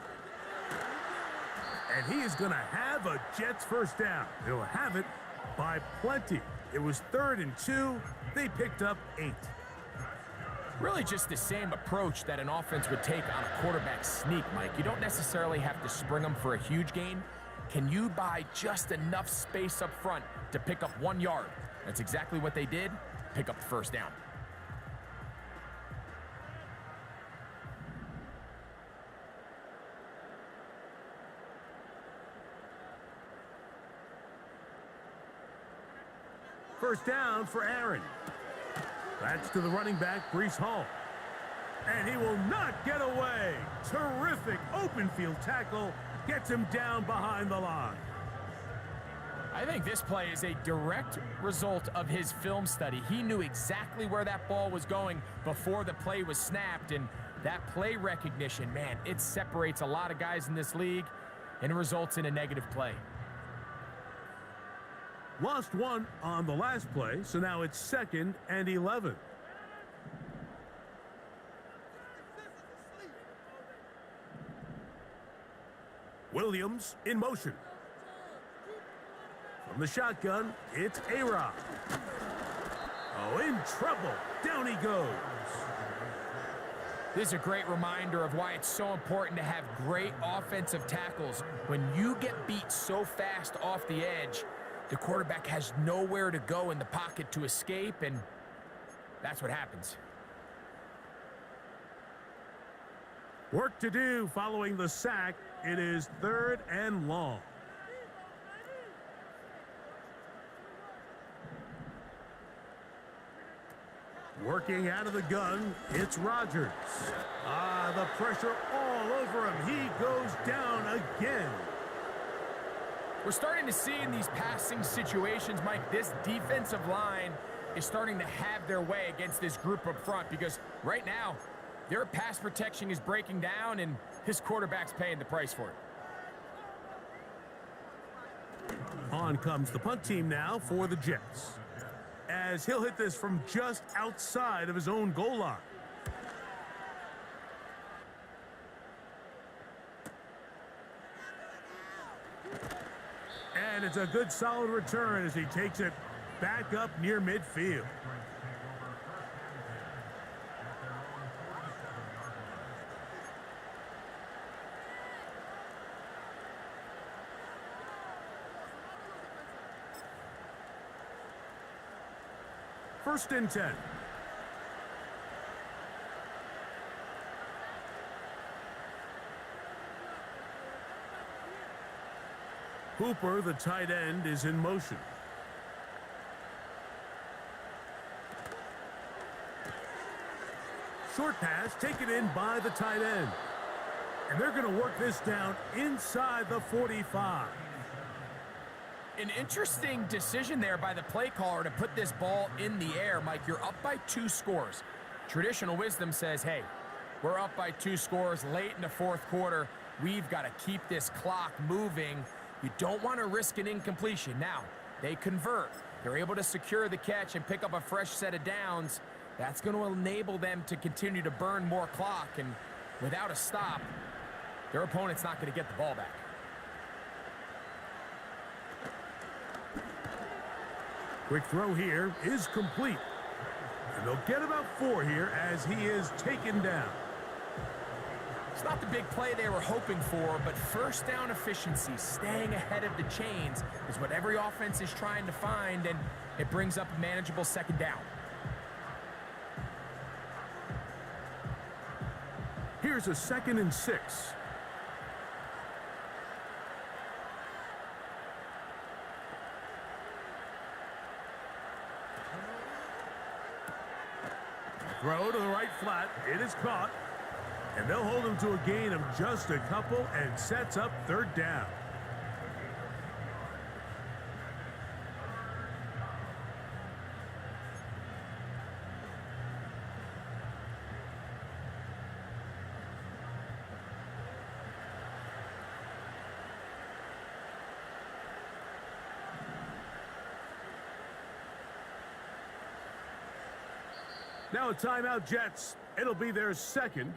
And he is going to have a Jets 1st down. He'll have it by plenty. It was 3rd and 2. They picked up 8. Really just the same approach that an offense would take on a quarterback sneak, Mike. You don't necessarily have to spring them for a huge gain. Can you buy just enough space up front to pick up 1 yard? That's exactly what they did. Pick up the 1st down. First down for Aaron. That's to the running back, Breece Hall. And he will not get away. Terrific open field tackle. Gets him down behind the line. I think this play is a direct result of his film study. He knew exactly where that ball was going before the play was snapped, and that play recognition, man, it separates a lot of guys in this league, and it results in a negative play. Lost 1 on the last play, so now it's 2nd and 11. Williams in motion. From the shotgun, it's A-Rod. Oh, in trouble. Down he goes. This is a great reminder of why it's so important to have great offensive tackles. When you get beat so fast off the edge, the quarterback has nowhere to go in the pocket to escape, and that's what happens. Work to do following the sack. It is 3rd and long. Working out of the gun, it's Rodgers. The pressure all over him. He goes down again. We're starting to see in these passing situations, Mike, this defensive line is starting to have their way against this group up front because right now, their pass protection is breaking down and his quarterback's paying the price for it. On comes the punt team now for the Jets, as he'll hit this from just outside of his own goal line. And it's a good solid return as he takes it back up near midfield. First and 10. Hooper, the tight end, is in motion. Short pass taken in by the tight end. And they're going to work this down inside the 45. An interesting decision there by the play caller to put this ball in the air. Mike, you're up by 2 scores. Traditional wisdom says, hey, we're up by 2 scores late in the 4th quarter. We've got to keep this clock moving. You don't want to risk an incompletion. Now, they convert. They're able to secure the catch and pick up a fresh set of downs. That's going to enable them to continue to burn more clock. And without a stop, their opponent's not going to get the ball back. Quick throw here is complete. And they'll get about 4 here as he is taken down. It's not the big play they were hoping for, but first down efficiency, staying ahead of the chains, is what every offense is trying to find, and it brings up a manageable 2nd down. Here's a 2nd and 6. Throw to the right flat. It is caught. And they'll hold him to a gain of just a couple and sets up 3rd down. Now a timeout, Jets. It'll be their 2nd.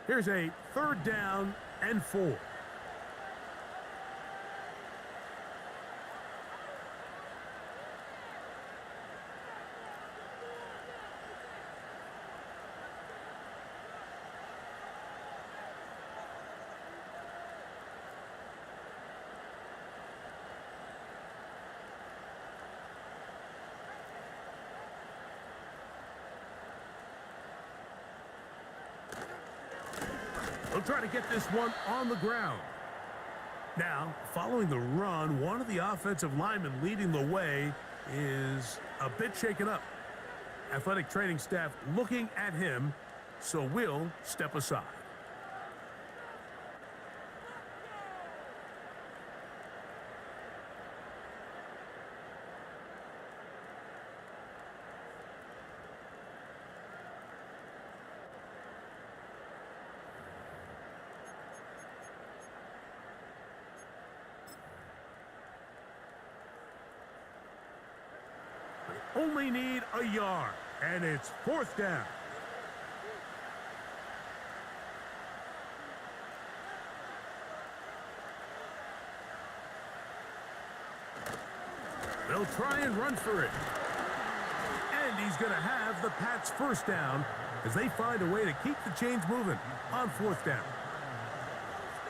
Here's a 3rd down and 4. They'll try to get this one on the ground. Now, following the run, one of the offensive linemen leading the way is a bit shaken up. Athletic training staff looking at him, so we'll step aside. only need a yard, and it's 4th down. They'll try and run for it. And he's going to have the Pats' 1st down as they find a way to keep the chains moving on 4th down.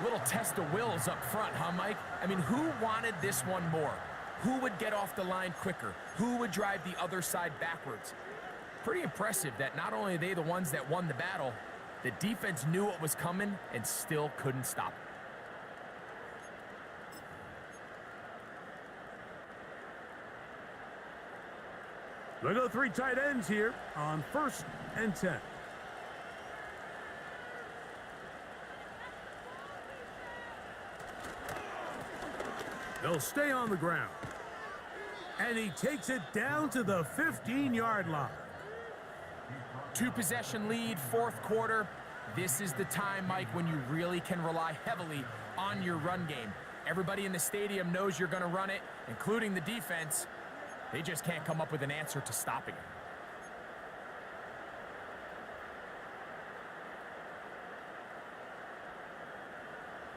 Little test of wills up front, huh, Mike? I mean, who wanted this one more? Who would get off the line quicker? Who would drive the other side backwards? Pretty impressive that not only are they the ones that won the battle, the defense knew what was coming and still couldn't stop it. They'll go 3 tight ends here on 1st and 10. They'll stay on the ground. And he takes it down to the 15-yard line. 2-possession lead, 4th quarter. This is the time, Mike, when you really can rely heavily on your run game. Everybody in the stadium knows you're going to run it, including the defense. They just can't come up with an answer to stopping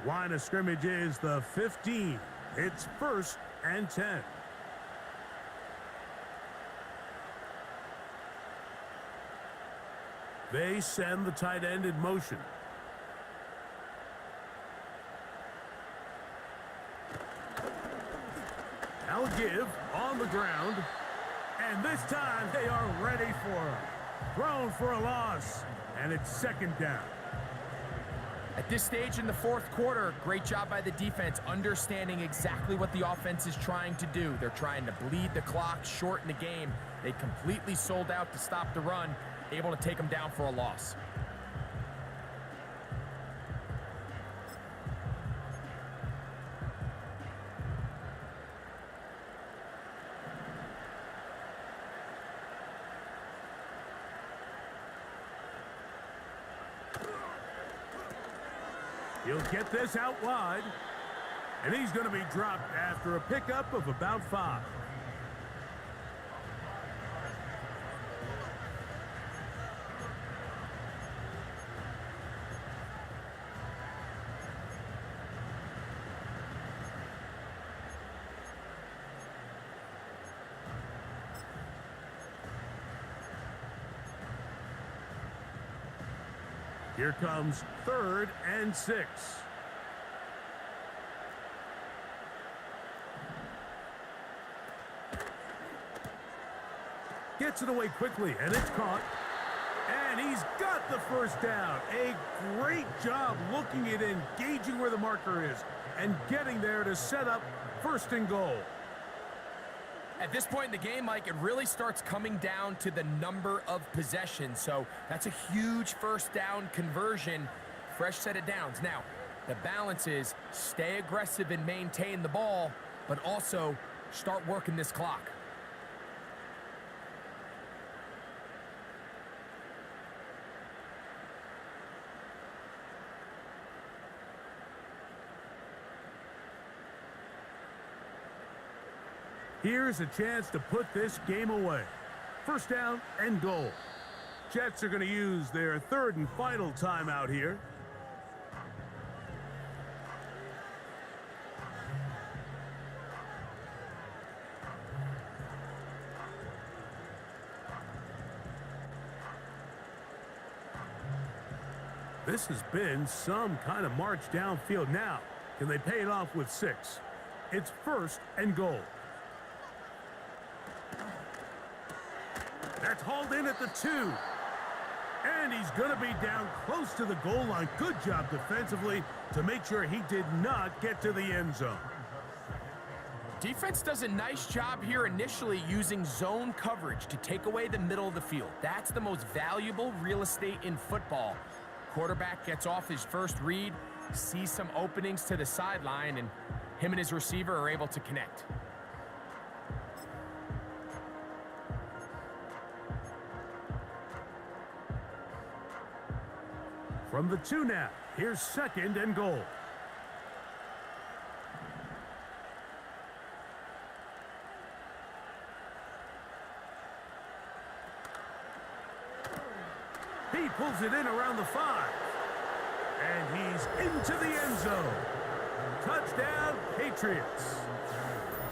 it. Line of scrimmage is the 15. It's 1st and 10. They send the tight end in motion. Now give on the ground. And this time they are ready for him. Thrown for a loss. And it's 2nd down. At this stage in the 4th quarter, great job by the defense, understanding exactly what the offense is trying to do. They're trying to bleed the clock, shorten the game. They completely sold out to stop the run, able to take them down for a loss. He'll get this out wide, and he's going to be dropped after a pickup of about 5. Here comes 3rd and 6. Gets it away quickly, and it's caught. And he's got the 1st down. A great job looking at engaging where the marker is and getting there to set up 1st and goal. At this point in the game, Mike, it really starts coming down to the number of possessions. So that's a huge 1st down conversion, fresh set of downs. Now, the balance is stay aggressive and maintain the ball, but also start working this clock. Here's a chance to put this game away. 1st down and goal. Jets are going to use their 3rd and final timeout here. This has been some kind of march downfield. Now, can they pay it off with 6? It's 1st and goal. That's hauled in at the 2. And he's going to be down close to the goal line. Good job defensively to make sure he did not get to the end zone. Defense does a nice job here initially using zone coverage to take away the middle of the field. That's the most valuable real estate in football. Quarterback gets off his first read, sees some openings to the sideline, and him and his receiver are able to connect. From the 2 now, here's 2nd and goal. He pulls it in around the 5. And he's into the end zone. Touchdown, Patriots.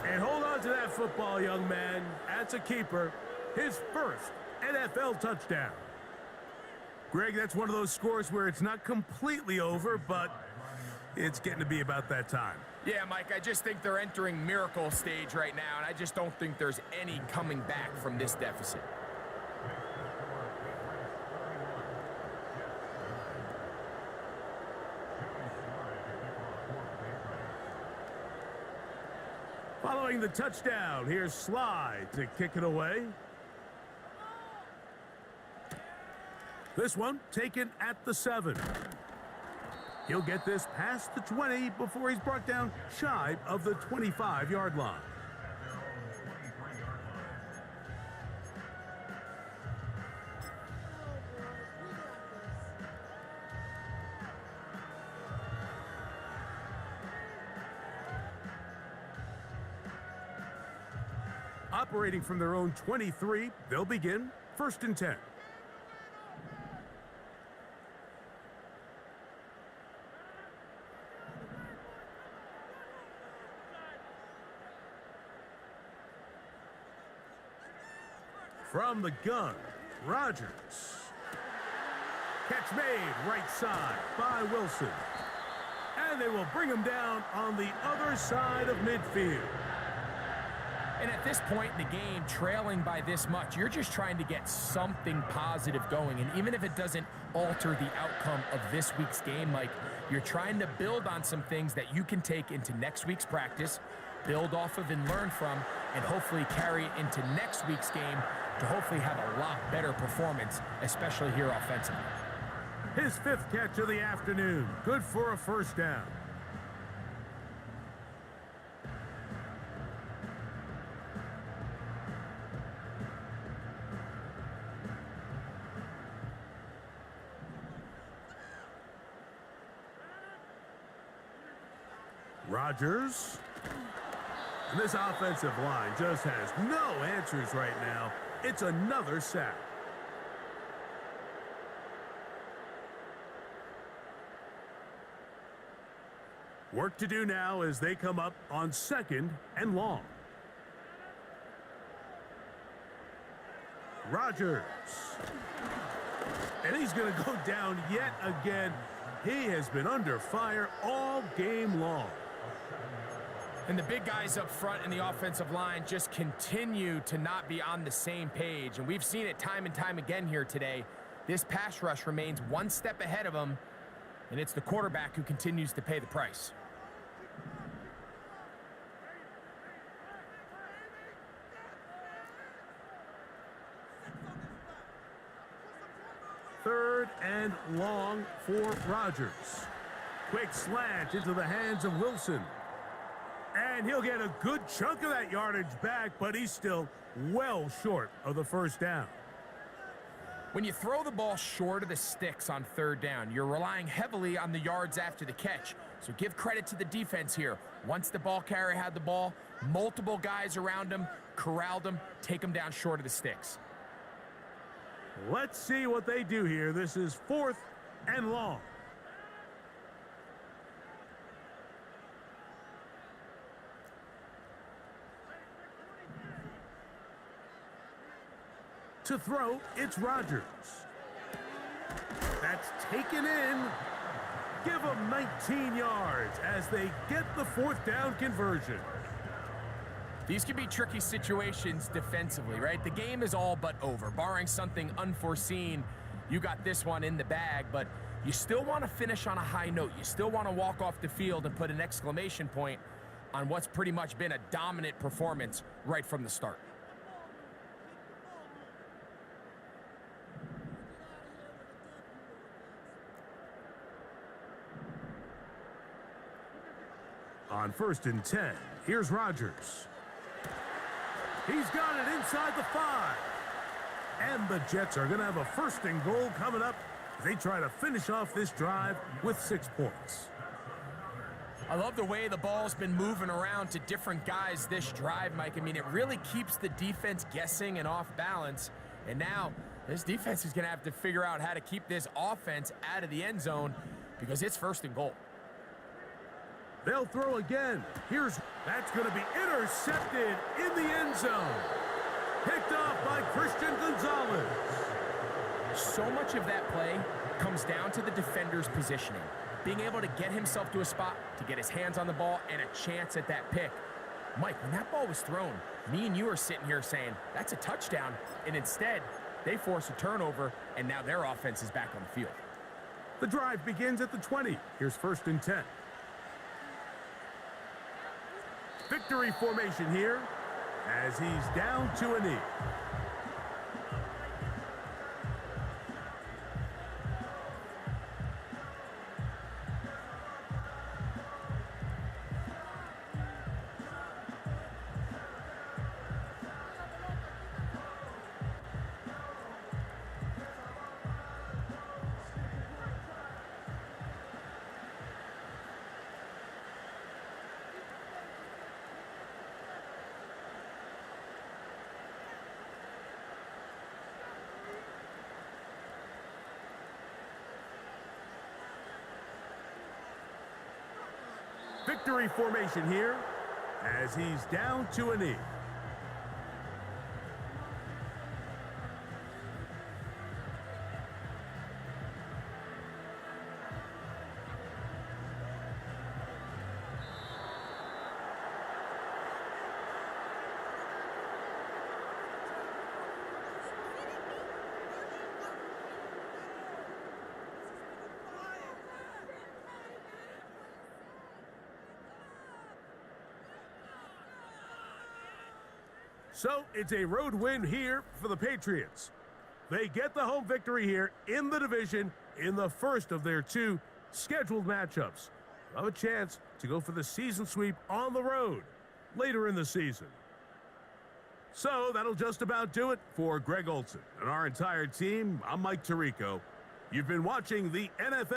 And hold on to that football, young man. That's a keeper. His first NFL touchdown. Greg, that's one of those scores where it's not completely over, but it's getting to be about that time. Yeah, Mike, I just think they're entering miracle stage right now, and I just don't think there's any coming back from this deficit. Following the touchdown, here's Slide to kick it away. This one taken at the 7. He'll get this past the 20 before he's brought down shy of the 25-yard line. Operating from their own 23, they'll begin 1st and 10. From the gun, Rodgers. Catch made right side by Wilson. And they will bring him down on the other side of midfield. And at this point in the game, trailing by this much, you're just trying to get something positive going. And even if it doesn't alter the outcome of this week's game, Mike, you're trying to build on some things that you can take into next week's practice, build off of and learn from, and hopefully carry it into next week's game to hopefully have a lot better performance, especially here offensively. His 5th catch of the afternoon. Good for a 1st down. Rodgers. And this offensive line just has no answers right now. It's another sack. Work to do now as they come up on 2nd and long. Rodgers. And he's going to go down yet again. He has been under fire all game long. And the big guys up front in the offensive line just continue to not be on the same page. And we've seen it time and time again here today. This pass rush remains one step ahead of them, and it's the quarterback who continues to pay the price. Third and long for Rodgers. Quick slant into the hands of Wilson. And he'll get a good chunk of that yardage back, but he's still well short of the 1st down. When you throw the ball short of the sticks on 3rd down, you're relying heavily on the yards after the catch. So give credit to the defense here. Once the ball carrier had the ball, multiple guys around him, corralled him, take him down short of the sticks. Let's see what they do here. This is 4th and long. To throw, it's Rodgers. That's taken in. Give them 19 yards as they get the 4th down conversion. These can be tricky situations defensively, right? The game is all but over. Barring something unforeseen, you got this one in the bag, but you still want to finish on a high note. You still want to walk off the field and put an exclamation point on what's pretty much been a dominant performance right from the start. On 1st and 10, here's Rodgers. He's got it inside the 5. And the Jets are going to have a 1st and goal coming up. They try to finish off this drive with 6 points. I love the way the ball's been moving around to different guys this drive, Mike. I mean, it really keeps the defense guessing and off balance. And now This defense is going to have to figure out how to keep this offense out of the end zone because it's 1st and goal. They'll throw again. That's going to be intercepted in the end zone. Picked off by Christian Gonzalez. So much of that play comes down to the defender's positioning, being able to get himself to a spot, to get his hands on the ball, and a chance at that pick. Mike, when that ball was thrown, me and you are sitting here saying, that's a touchdown, and instead, they force a turnover, and now their offense is back on the field. The drive begins at the 20. Here's 1st and 10. Victory formation here as he's down to a knee. Victory formation here as he's down to a knee. So it's a road win here for the Patriots. They get the home victory here in the division in the first of their 2 scheduled matchups. They'll have a chance to go for the season sweep on the road later in the season. So that'll just about do it for Greg Olson and our entire team. I'm Mike Tirico. You've been watching the NFL.